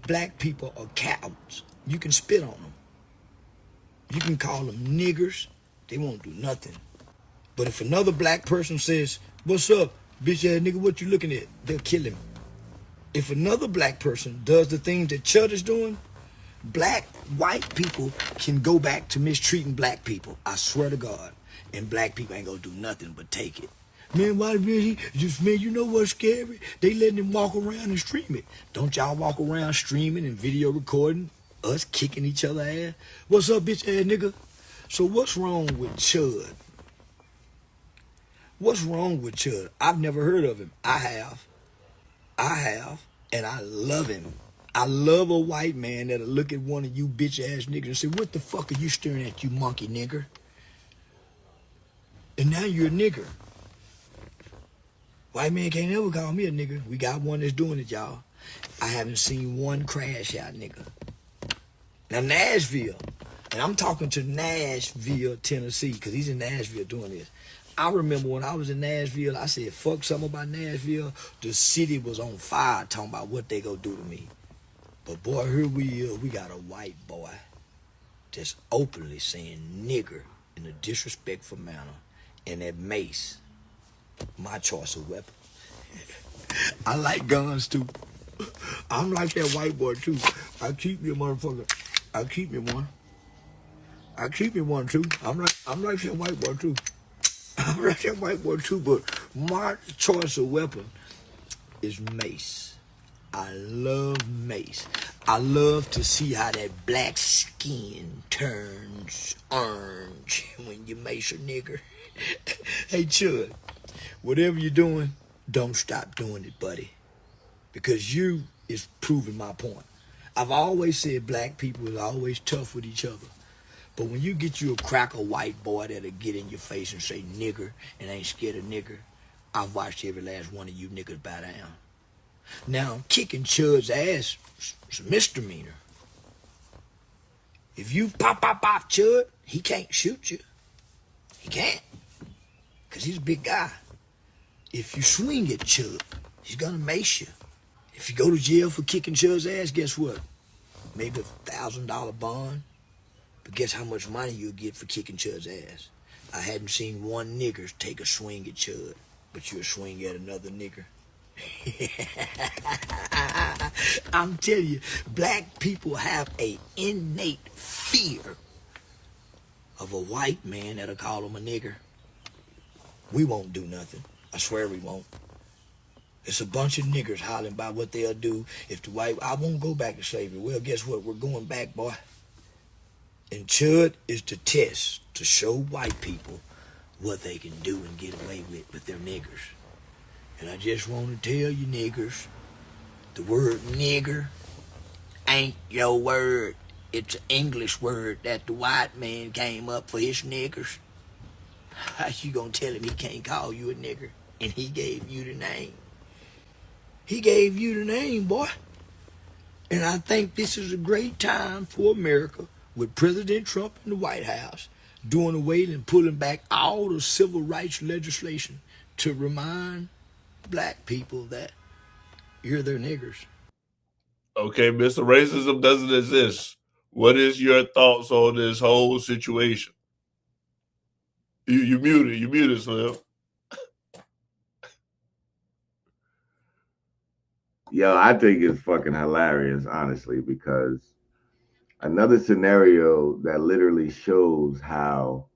Black people are cowards. You can spit on them. You can call them niggers. They won't do nothing. But if another black person says, "What's up, bitch ass nigga, what you looking at?" they'll kill him. If another black person does the things that Chud is doing, white people can go back to mistreating black people. I swear to God. And black people ain't gonna do nothing but take it. Man, why really? Just, man, you know what's scary? They letting him walk around and stream it. Don't y'all walk around streaming and video recording us kicking each other ass? What's up, bitch ass nigga? So what's wrong with Chud? What's wrong with Chud? I've never heard of him. I have, and I love him. I love a white man that'll look at one of you bitch ass niggas and say, what the fuck are you staring at, you monkey nigger? And now you're a nigger. White man can't never call me a nigga. We got one that's doing it, y'all. I haven't seen one crash out nigga. Now Nashville, and I'm talking to Nashville, Tennessee, because he's in Nashville doing this. I remember when I was in Nashville, I said, fuck something about Nashville. The city was on fire talking about what they gonna do to me. But boy, here we got a white boy just openly saying nigger in a disrespectful manner. And that mace, my choice of weapon. I like guns too. I'm like that white boy too. I keep me a motherfucker. I keep me one. I keep me one too. I'm like that white boy too. I'm like that white boy too, but my choice of weapon is mace. I love mace. I love to see how that black skin turns orange when you mace a nigger. Hey, Chud, whatever you're doing, don't stop doing it, buddy. Because you is proving my point. I've always said black people are always tough with each other. But when you get you a cracker white boy that'll get in your face and say nigger and ain't scared of nigger, I've watched every last one of you niggas bow down. Now, kicking Chud's ass is a misdemeanor. If you pop Chud, he can't shoot you. He can't. Because he's a big guy. If you swing at Chud, he's going to mace you. If you go to jail for kicking Chud's ass, guess what? Maybe $1,000 bond. But guess how much money you'll get for kicking Chud's ass? I hadn't seen one nigger take a swing at Chud, but you'll swing at another nigger. I'm telling you, black people have an innate fear of a white man that'll call them a nigger. We won't do nothing. I swear we won't. It's a bunch of niggers hollering about what they'll do if the white... I won't go back to slavery. Well, guess what? We're going back, boy. And Chud is the test to show white people what they can do and get away with their niggers. And I just want to tell you niggers, the word nigger ain't your word. It's an English word that the white man came up for his niggers. How you gonna tell him he can't call you a nigger? And he gave you the name. He gave you the name, boy. And I think this is a great time for America with President Trump in the White House doing away and pulling back all the civil rights legislation to remind black people that you're their niggers. Okay, Mr. Racism doesn't exist. What is your thoughts on this whole situation? You muted, Slim. Yo, I think it's fucking hilarious, honestly, because another scenario that literally shows how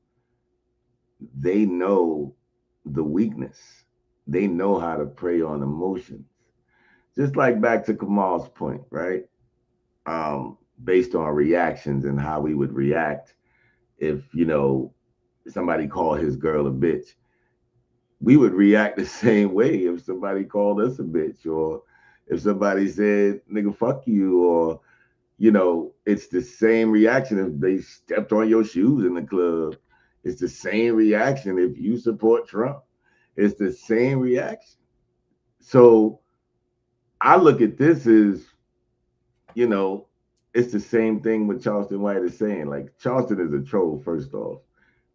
they know the weakness. They know how to prey on emotions. Just like back to Kamal's point, right? Based on reactions and how we would react if, somebody called his girl a bitch. We would react the same way if somebody called us a bitch, or if somebody said, nigga, fuck you, or, it's the same reaction if they stepped on your shoes in the club. It's the same reaction if you support Trump. It's the same reaction. So I look at this as, it's the same thing what Charleston White is saying. Like, Charleston is a troll, first off.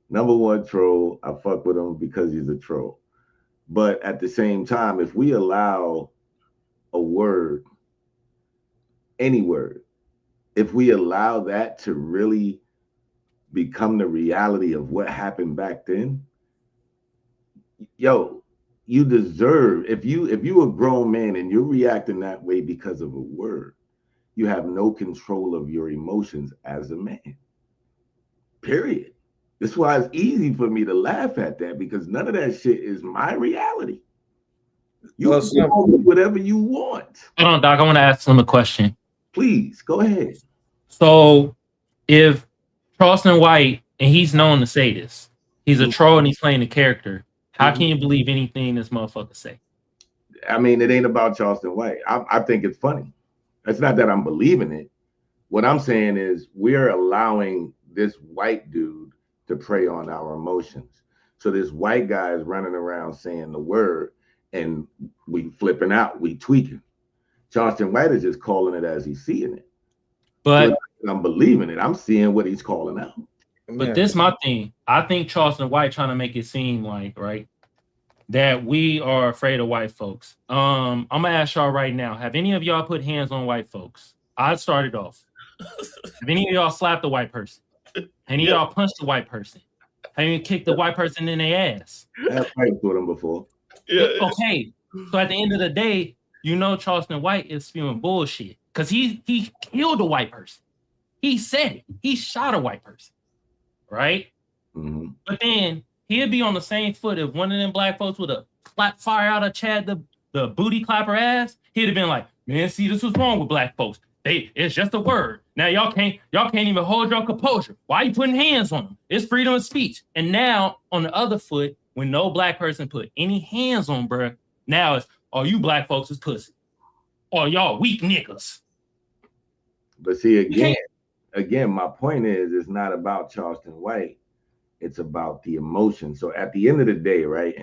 Number one troll. I fuck with him because he's a troll. But at the same time, if we allow a word, any word, if we allow that to really become the reality of what happened back then, yo, you deserve, if you a grown man and you're reacting that way because of a word, you have no control of your emotions as a man. Period. That's why it's easy for me to laugh at that, because none of that shit is my reality. You can do whatever you want. Hold on, Doc. I want to ask him a question. Please go ahead. So, if Charleston White, and he's known to say this, he's a troll and he's playing a character. How can you believe anything this motherfucker say? I mean, it ain't about Charleston White. I think it's funny. It's not that I'm believing it. What I'm saying is we're allowing this white dude to prey on our emotions. So this white guy is running around saying the word, and we flipping out, we tweaking. Charleston White is just calling it as he's seeing it. But so I'm believing it. I'm seeing what he's calling out. But this my thing. I think Charleston White trying to make it seem like, right, that we are afraid of white folks. I'm gonna ask y'all right now. Have any of y'all put hands on white folks? I started off. Have any of y'all slapped a white person? Any of y'all punched a white person? Have you kicked a white person in their ass? I've fighted with them before. Okay. So at the end of the day, you know Charleston White is spewing bullshit because he killed a white person. He said it. He shot a white person. Right? Mm-hmm. But then he'd be on the same foot if one of them black folks would have clapped fire out of Chad the booty clapper ass. He'd have been like, man, see, this was wrong with black folks. It's just a word. Now y'all can't even hold your composure. Why are you putting hands on them? It's freedom of speech. And now on the other foot, when no black person put any hands on bruh, now it's, oh, you black folks is pussy. Oh, y'all weak niggas. But see, again, my point is, it's not about Charleston White. It's about the emotion. So at the end of the day, right,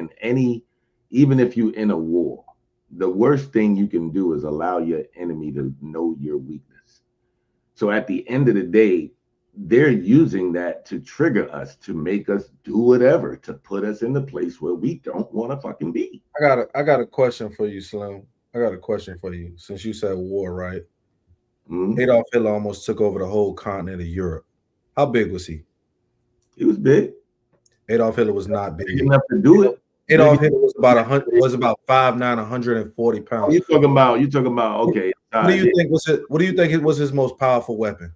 even if you're in a war, the worst thing you can do is allow your enemy to know your weakness. So at the end of the day, they're using that to trigger us, to make us do whatever, to put us in the place where we don't want to fucking be. I got a question for you, Slim. I got a question for you. Since you said war, right? Mm-hmm. Adolf Hitler almost took over the whole continent of Europe. How big was he? He was big. Adolf Hitler was not big. He didn't have to do it. Adolf Hitler was about 5'9", 140 pounds. You talking about okay. What do you think was his most powerful weapon?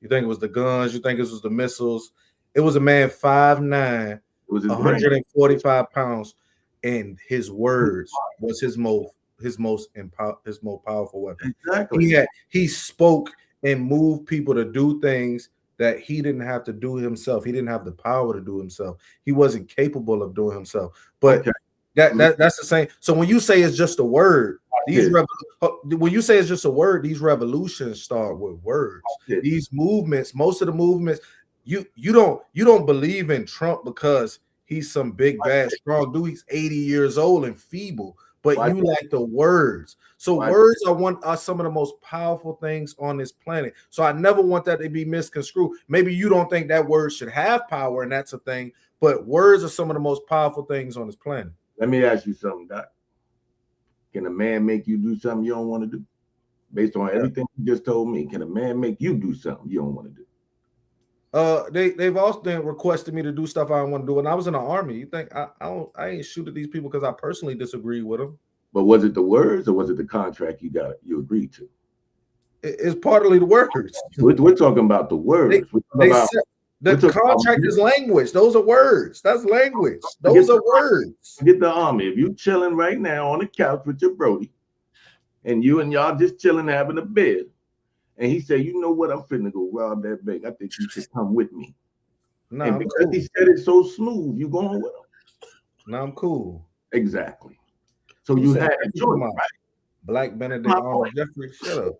You think it was the guns? You think it was the missiles? It was a man 5'9", 145 pounds, and his words was his most powerful weapon. Exactly. He spoke and moved people to do things that he didn't have to do himself. He didn't have the power to do himself. He wasn't capable of doing himself. But that's the same. So when you say it's just a word, these revolutions start with words. These movements, most of the movements, you don't believe in Trump because he's some big bad strong dude. He's 80 years old and feeble. But you like the words. So words are some of the most powerful things on this planet. So I never want that to be misconstrued. Maybe you don't think that word should have power, and that's a thing. But words are some of the most powerful things on this planet. Let me ask you something, Doc. Can a man make you do something you don't want to do? Based on everything you just told me, can a man make you do something you don't want to do? They've also requested me to do stuff I don't want to do. When I was in the army, you think I ain't shoot at these people because I personally disagree with them. But was it the words or was it the contract you agreed to? It's partly the words. We're talking about the words. The contract is language. Those are words. That's language. Those are words. Get the army. If you chilling right now on the couch with your Brody, and y'all just chilling having a bed, and he said, you know what, I'm finna go rob that bank. I think you should come with me. Nah, and because he said it so smooth, you going with him. Nah, I'm cool. Exactly. So you had a choice, right? Black Benedict Arnold Jeffrey. Shut up.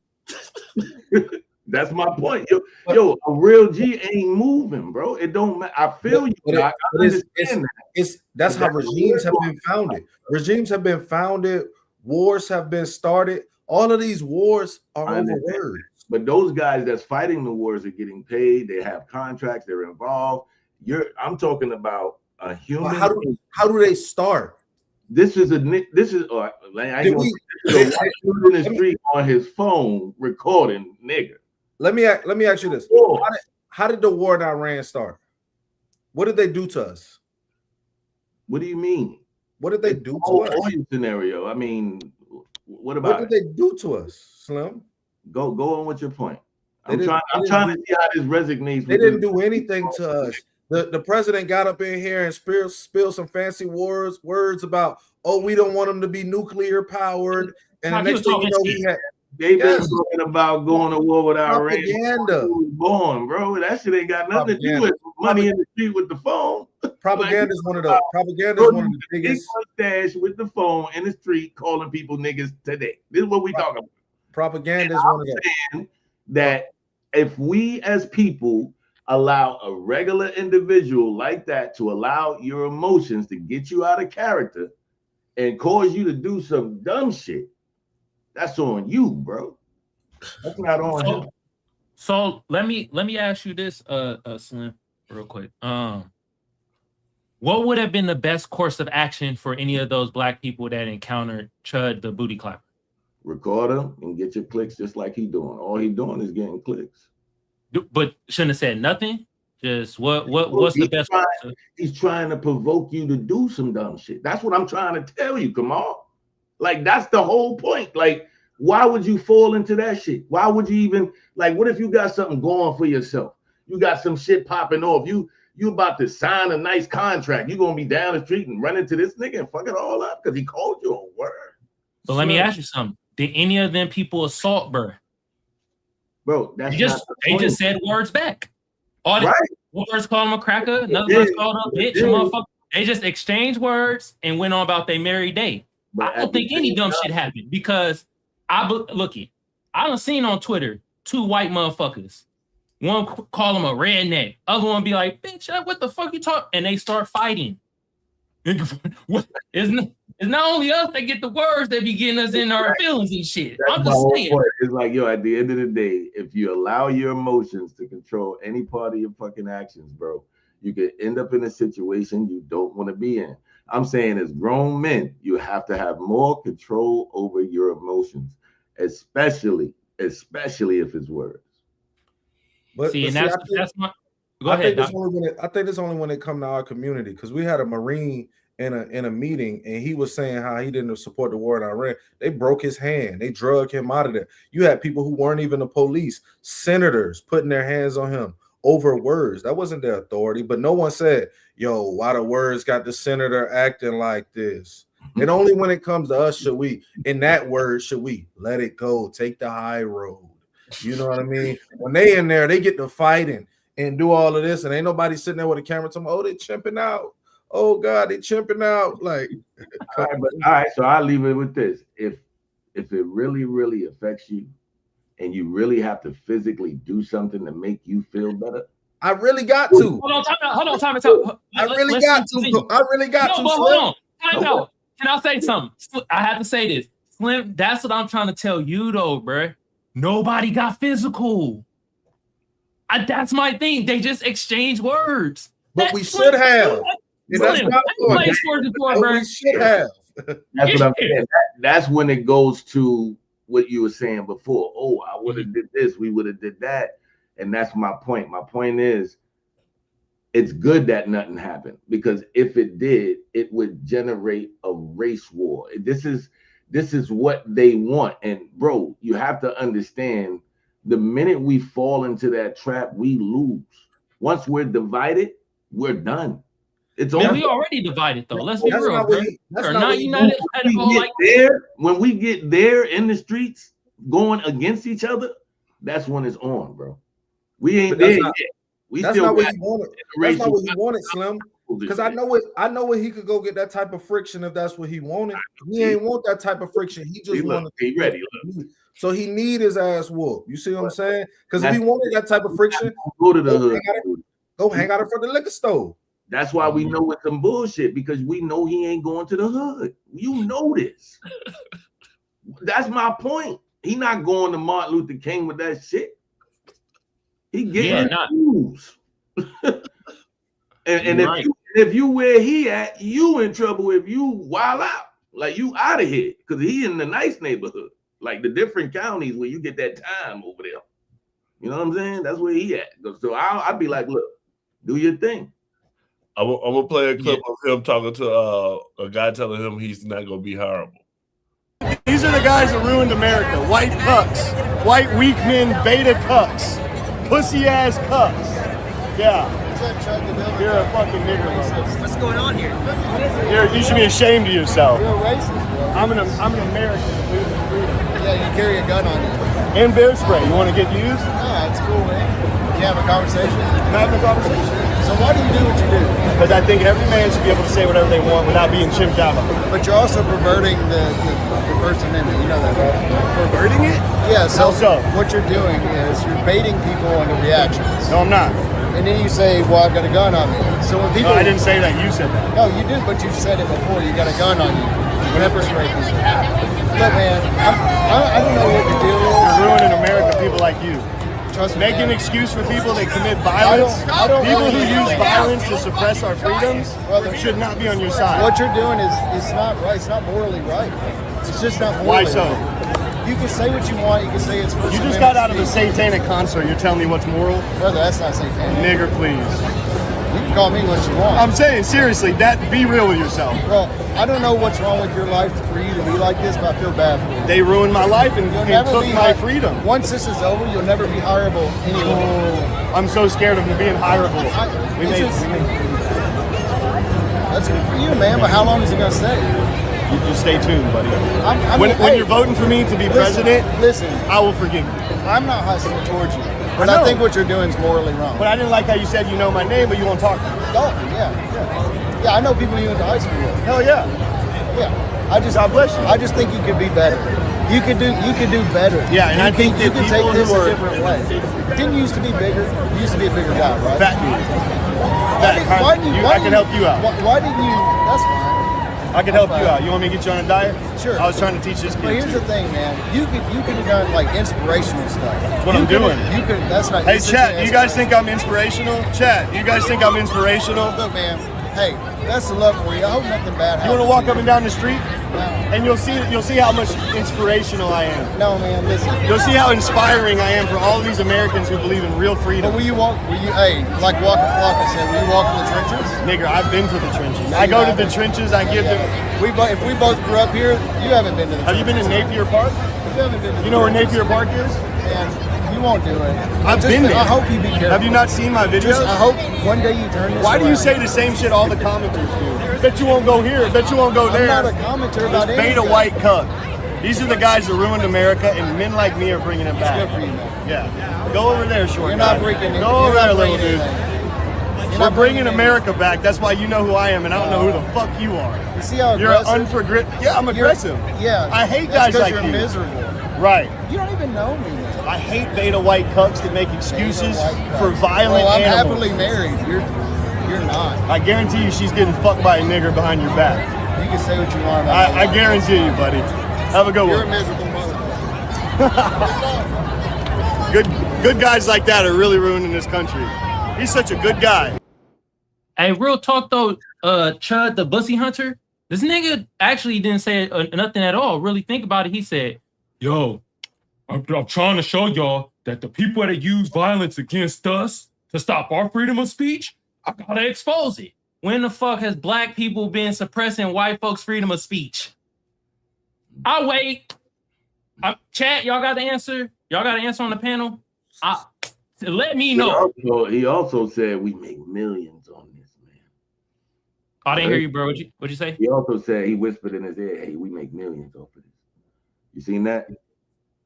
That's my point. Yo, a real G ain't moving, bro. It don't matter. I feel you. I understand that. That's how regimes have been founded. Regimes have been founded. Wars have been started. All of these wars are over words. But those guys that's fighting the wars are getting paid. They have contracts. They're involved. I'm talking about a human. How do they start? This is in the street on his phone recording, nigga. Let me ask you this: How did the war in Iran start? What did they do to us? What do you mean? What did they do to us? Scenario. I mean, what about? What did they do to us, Slim? Go on with your point. I'm trying to see how this resonates. They didn't do anything to us. The president got up in here and spilled some fancy words about, oh, we don't want them to be nuclear powered. And the next thing you know, they've been talking about going to war with Iran. Propaganda. Born, bro. That shit ain't got nothing to do with money in the street with the phone. Propaganda is one of the biggest. Mustache with the phone in the street calling people niggas today. This is what we talking about. Propaganda is one of them. That if we as people allow a regular individual like that to allow your emotions to get you out of character and cause you to do some dumb shit, that's on you, bro. That's not on him. So let me ask you this, Slim, real quick. What would have been the best course of action for any of those black people that encountered Chud the booty clapper? Record him and get your clicks just like he doing. All he doing is getting clicks. But shouldn't have said nothing. Just what's the best? He's trying to provoke you to do some dumb shit. That's what I'm trying to tell you, Kamal. Like, that's the whole point. Like, why would you fall into that shit? Why would you even, like, what if you got something going for yourself? You got some shit popping off. You about to sign a nice contract. You're gonna be down the street and run into this nigga and fuck it all up because he called you a word. But let me ask you something. Did any of them people assault Bro, they just said words back. All the words called him a cracker, another words called him a bitch, motherfucker. They just exchanged words and went on about their merry day. I don't think any dumb shit happened because I done seen on Twitter 2 white motherfuckers. One call him a redneck, other one be like, bitch, what the fuck you talk? And they start fighting. It's not only us that get the words that be getting us in our feelings and shit. I'm just saying. It's like, yo, at the end of the day, if you allow your emotions to control any part of your fucking actions, bro, you could end up in a situation you don't want to be in. I'm saying as grown men, you have to have more control over your emotions, especially if it's words. But that's my. Go I ahead. I think it's only when it come to our community, because we had a Marine in a meeting and he was saying how he didn't support the war in Iran. They broke his hand. They drug him out of there. You had people who weren't even the police, senators putting their hands on him over words. That wasn't their authority, but no one said, yo, why the words got the senator acting like this? And only when it comes to us should we let it go, take the high road. You know what I mean? When they in there, they get to fighting and do all of this, and ain't nobody sitting there with a camera telling them, oh, they chimping out. Oh God, they chimping out. Like, all right, so I'll leave it with this. If it really, really affects you and you really have to physically do something to make you feel better, I really got to. Hold on, time. I really got to. Hold on. Time out. Can I say something? I have to say this. Slim, that's what I'm trying to tell you though, bro. Nobody got physical. That's my thing. They just exchange words. But we should have. That's what I'm saying. That's when it goes to what you were saying before. Oh, I would have did this, we would have did that. And that's my point. My point is, it's good that nothing happened, because if it did, it would generate a race war. This is what they want. And bro, you have to understand, the minute we fall into that trap, we lose. Once we're divided, we're done. It's man, we already divided though. Let's be real, bro. We're not united. When we get there in the streets going against each other, that's when it's on, bro. We ain't there yet. That's not what he wanted. That's not what he wanted, Slim. Because I know what he could go get that type of friction if that's what he wanted. He ain't want that type of friction. He just wanted. He ready. So he need his ass whooped. You see what I'm saying? Because if he wanted that type of friction, go to the hood. Go hang out in front of the liquor store. That's why we know it's some bullshit, because we know he ain't going to the hood. You know this. That's my point. He not going to Martin Luther King with that shit. He getting news. and if you where he at, you in trouble if you wild out. Like, you out of here, because he in the nice neighborhood. Like the different counties where you get that time over there. You know what I'm saying? That's where he at. So I'd be like, look, do your thing. I'm gonna play a clip of him talking to a guy telling him he's not gonna be horrible. These are the guys that ruined America. White cucks, white weak men, beta cucks, pussy ass cucks. Yeah. You're a fucking nigger, bro. What's going on here? You should be ashamed of yourself. You're a racist, bro. I'm an American. Yeah, you carry a gun on you. And bear spray. You want to get used? Yeah, it's cool, man. Can you have a conversation? I'm having a conversation. So why do you do what you do? Because I think every man should be able to say whatever they want without being chimped out of. But you're also perverting the First Amendment. You know that, right? Perverting it? Yeah, How so? what you're doing is you're baiting people into reactions. No, I'm not. And then you say, well, I've got a gun on me. So when people... No, I didn't say that. You said that. No, you did, but you said it before. You got a gun on you. Whenever spray people. Look, man, I don't know what the deal is. You're ruining America, people like you. Trust me, Make an excuse for people that commit violence. People who use violence to suppress our freedoms should not be on your side. What you're doing is not right. It's not morally right. It's just not morally Why so? right. You can say what you want. You can say it's First You just Amendment got out of a speech. satanic concert. You're telling me what's moral? Brother, that's not satanic. Nigger, please. You can call me what you want. I'm saying, seriously, be real with yourself. Well, I don't know what's wrong with your life for you to be like this, but I feel bad for you. They ruined my life and took my freedom. Once this is over, you'll never be hireable anywhere. Oh, I'm so scared of being hireable. That's good for you, man, but how long is it going to stay? You just stay tuned, buddy. When you're voting for me to be president, I will forgive you. I'm not hostile towards you, but I think what you're doing is morally wrong. But I didn't like how you said you know my name, but you won't talk to me. Oh, yeah. Yeah, I know people you went to high school with. Hell yeah. Yeah. God bless you. I just think you could be better. You could do better. Yeah, and I think that you could take people this who a are different way. Didn't you used to be bigger? You used to be a bigger guy, right? Fat dude. I can help you out. Why didn't you? That's fine. I can help you out. You want me to get you on a diet? Sure. I was trying to teach this kid. But here's the thing, man. You could have done like inspirational stuff. That's what I'm doing. You could. That's not. Hey, chat. You guys think I'm inspirational? Chat. You guys think I'm inspirational? Look, man. Hey, that's the love for you. I hope nothing bad happens. You want to walk up and down the street? And you'll see how much inspirational I am. No, man, listen. You'll see how inspiring I am for all of these Americans who believe in real freedom. But like Walker Flocka said, will you walk in the trenches? Nigga, I've been to the trenches. I go to the trenches, I give them... If we both grew up here, you haven't been to the trenches. Have you been to Napier Park? You haven't been to You know where Napier Park is? Man, you won't do it. I've been there. I hope you be careful. Have you not seen my videos? I hope one day you turn this Why do you around. say the same shit all the commenters do? Bet you won't go here. Bet you won't go there. I'm not a commenter about Beta anything. white cuck. These are the guys that ruined America, and men like me are bringing it back. It's good for you, man. Yeah. Go over there, short You're guy. not breaking it. Go over there, little dude. We're not bringing bringing America back. That's why you know who I am, and I don't know who the fuck you are. You see how You're aggressive? Yeah, I'm aggressive. Yeah. I hate That's guys like you're you. miserable. Right. You don't even know me, man. I hate beta white cucks that make excuses for violent I'm animals. happily married. You're not. I guarantee you she's getting fucked by a nigger behind your back. You can say what you want about I guarantee you, buddy. Have a good You're one. a miserable motherfucker. Good guys like that are really ruining this country. He's such a good guy. Hey, real talk though, Chud the Bussy Hunter, this nigga actually didn't say nothing at all. Really think about it. He said, yo, I'm trying to show y'all that the people that use violence against us to stop our freedom of speech, I gotta expose it. When the fuck has black people been suppressing white folks' freedom of speech? I'll wait. Chat, y'all got the answer? Y'all got an answer on the panel? Let me know. He also said we make millions on this, man. I didn't hear you, bro. What'd you say? He also said, he whispered in his ear, hey, we make millions off of this. You seen that?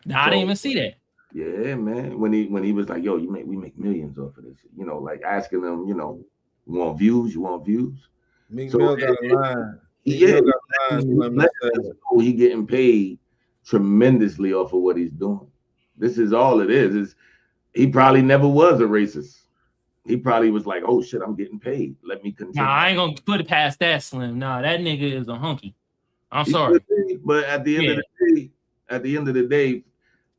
Nah, I didn't even see that. Yeah, man. When he was like, yo, we make millions off of this. You know, like asking them, you know, you want views? Meek So, Mill got a line. Yeah, he getting paid tremendously off of what he's doing. This is all it is he probably never was a racist. He probably was like, oh shit, I'm getting paid. Let me continue. Nah, I ain't gonna put it past that, Slim. Nah, that nigga is a hunky. I'm sorry. But at the end of the day,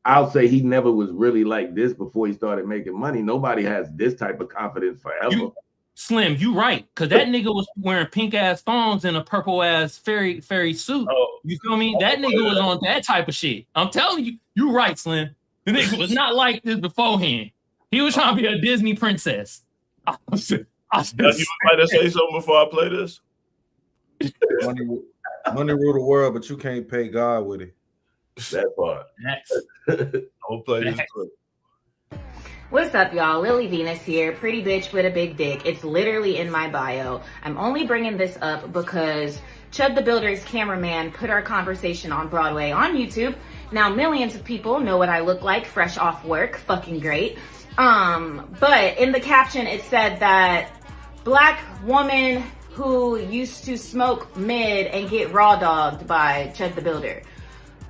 I'll say he never was really like this before he started making money. Nobody has this type of confidence forever. Slim, you right. Cause that nigga was wearing pink ass thongs and a purple ass fairy suit. You feel me? That nigga was on that type of shit. I'm telling you, you right, Slim. The nigga was not like this beforehand. He was trying to be a Disney princess. You might say something before I play this. Money rule the world, but you can't pay God with it. That part. I'll play this clip. What's up, y'all? Lily Venus here, pretty bitch with a big dick. It's literally in my bio. I'm only bringing this up because Chud the Builder's cameraman put our conversation on Broadway on YouTube. Now millions of people know what I look like fresh off work. Fucking great. But in the caption it said that black woman who used to smoke mid and get raw dogged by Chud the Builder.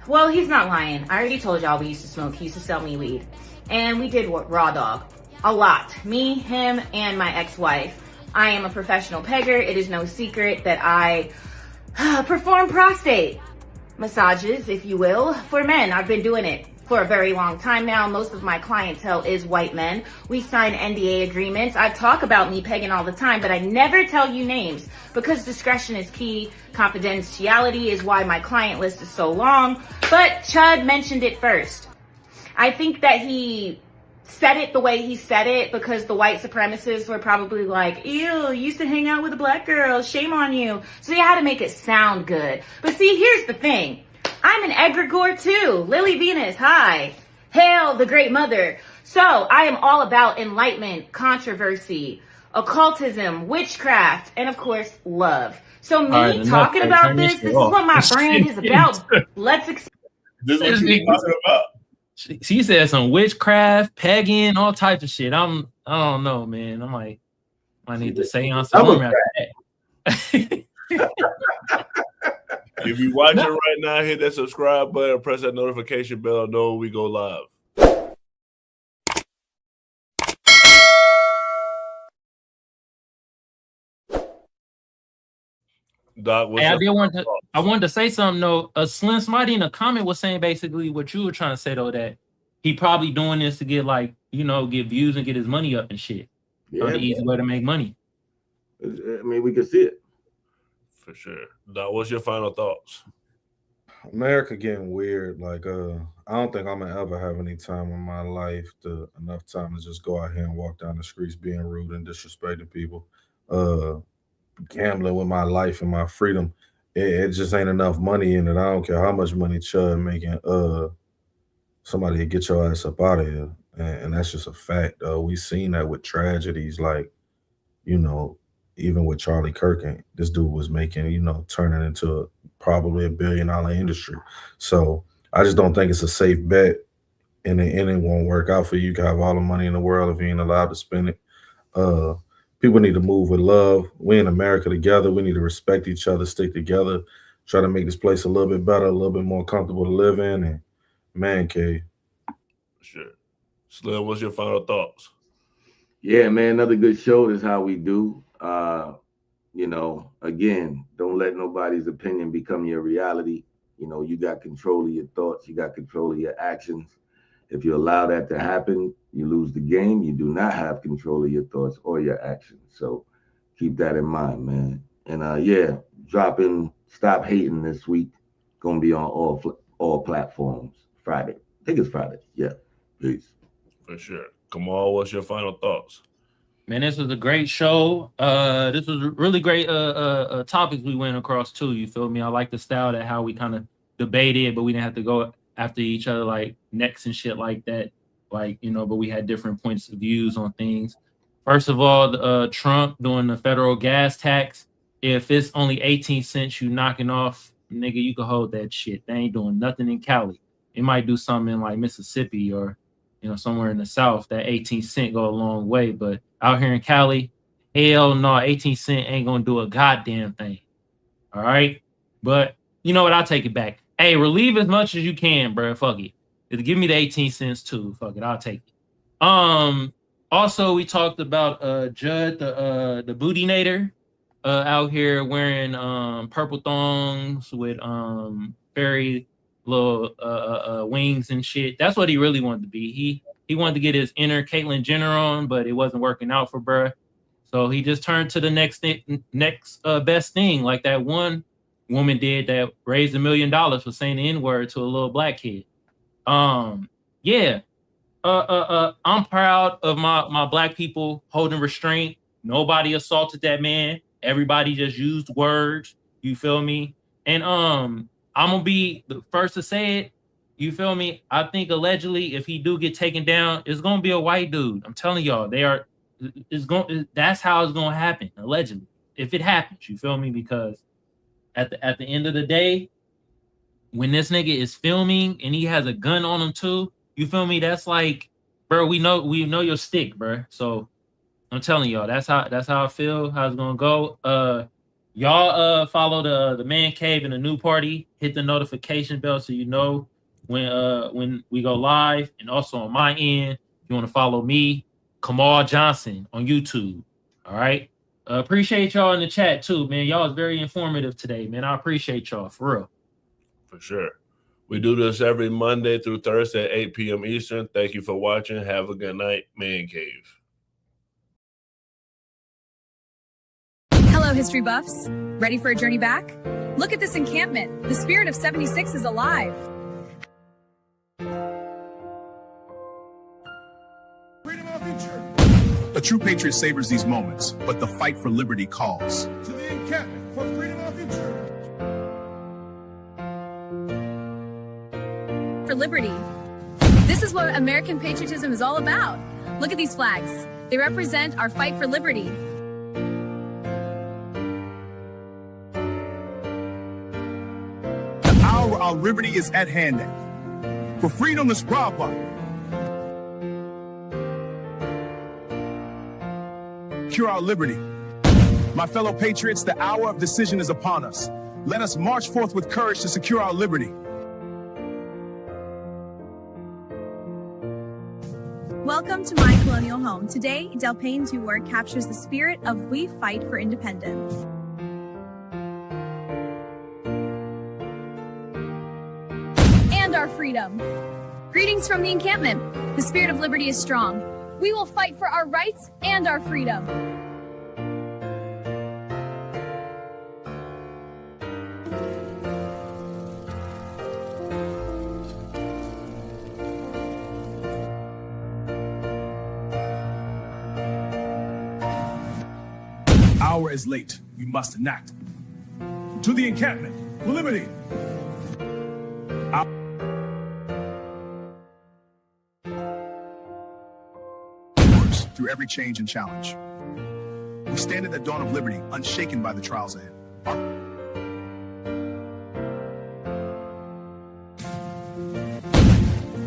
Well, he's not lying. I already told y'all we used to smoke. He used to sell me weed. And we did raw dog. A lot. Me, him, and my ex-wife. I am a professional pegger. It is no secret that I perform prostate massages, if you will, for men. I've been doing it for a very long time now. Most of my clientele is white men. We sign NDA agreements. I talk about me pegging all the time, but I never tell you names because discretion is key. Confidentiality is why my client list is so long. But Chud mentioned it first. I think that he said it the way he said it because the white supremacists were probably like, ew, you used to hang out with a black girl, shame on you. So you had to make it sound good. But see, here's the thing. I'm an egregore too. Lily Venus, hi. Hail the great mother. So I am all about enlightenment, controversy, occultism, witchcraft, and of course, love. So me talking about this is what my brand is about. Let's This is what you're talking about. She said some witchcraft, pegging, all types of shit. I don't know, man. I'm like, I need to say on some room after that. If you watching right now, hit that subscribe button, press that notification bell, know we go live. Doc, Hey, I wanted to say something though. Slim Smarty in a comment was saying basically what you were trying to say though, that he probably doing this to get get views and get his money up and shit. Yeah, the easy way to make money. I mean, we can see it. For sure. Doc, what's your final thoughts? America getting weird. Like, I don't think I'm gonna ever have any time in my life enough time to just go out here and walk down the streets being rude and disrespecting people. Gambling with my life and my freedom. It just ain't enough money in it. I don't care how much money Chud making. Somebody to get your ass up out of here, and that's just a fact. We seen that with tragedies, like even with Charlie Kirk, this dude was making turning into probably $1 billion industry. So I just don't think it's a safe bet, and it won't work out for you. You can have all the money in the world if you ain't allowed to spend it. People need to move with love. We in America together. We need to respect each other, stick together, try to make this place a little bit better, a little bit more comfortable to live in. And man cave. Sure. Slim, what's your final thoughts? Yeah, man, another good show. Is how we do. Again, don't let nobody's opinion become your reality. You got control of your thoughts. You got control of your actions. If you allow that to happen, you lose the game. You do not have control of your thoughts or your actions. So keep that in mind, man. And dropping Stop Hating this week. Gonna be on all platforms Friday. I think it's Friday. Yeah. Peace. For sure. Kamal, what's your final thoughts? Man, this was a great show. This was really great topics we went across too. You feel me? I like the style that how we kind of debated, but we didn't have to go after each other like necks and shit like that. But we had different points of views on things. First of all, Trump doing the federal gas tax. If it's only 18 cents you knocking off, nigga, you can hold that shit. They ain't doing nothing in Cali. It might do something in like Mississippi or somewhere in the South. That 18 cent go a long way. But out here in Cali, hell no, 18 cent ain't gonna do a goddamn thing. All right. But you know what? I'll take it back. Hey, relieve as much as you can, bro. Fuck it. Give me the 18 cents too. Fuck it. I'll take it. Also, we talked about Judd, the booty nader, out here wearing purple thongs with very little wings and shit. That's what he really wanted to be. He wanted to get his inner Caitlyn Jenner on, but it wasn't working out for bruh. So he just turned to the next best thing, like that one woman did that raised $1 million for saying the N-word to a little black kid. I'm proud of my black people holding restraint. Nobody assaulted that man. Everybody just used words. You feel me? And I'm gonna be the first to say it. You feel me? I think allegedly, if he do get taken down, it's gonna be a white dude. I'm telling y'all, that's how it's gonna happen, allegedly. If it happens, you feel me? Because at the end of the day, when this nigga is filming and he has a gun on him too, you feel me? That's like, bro, we know your stick, bro. So I'm telling y'all, that's how I feel, how it's gonna go. Y'all follow the man cave and the new party, hit the notification bell so you know when we go live. And also on my end, if you want to follow me, Kamal Johnson on YouTube. All right. Appreciate y'all in the chat too, man. Y'all is very informative today, man. I appreciate y'all for real. For sure. We do this every Monday through Thursday at 8 p.m. Eastern. Thank you for watching. Have a good night. Man Cave. Hello, history buffs. Ready for a journey back? Look at this encampment. The spirit of 76 is alive. Freedom of future. A true patriot savors these moments, but the fight for liberty calls. To the encampment for freedom of future. For liberty. This is what American patriotism is all about. Look at these flags. They represent our fight for liberty. The hour our liberty is at hand. For freedom is proper. Secure our liberty. My fellow patriots, the hour of decision is upon us. Let us march forth with courage to secure our liberty. Welcome to my colonial home. Today, Del Payne's work captures the spirit of we fight for independence. And our freedom. Greetings from the encampment. The spirit of liberty is strong. We will fight for our rights and our freedom. Hour is late. We must enact. To the encampment. For liberty. Through every change and challenge. We stand at the dawn of liberty, unshaken by the trials ahead.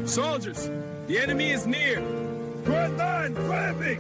Soldiers, the enemy is near. Front line, flapping!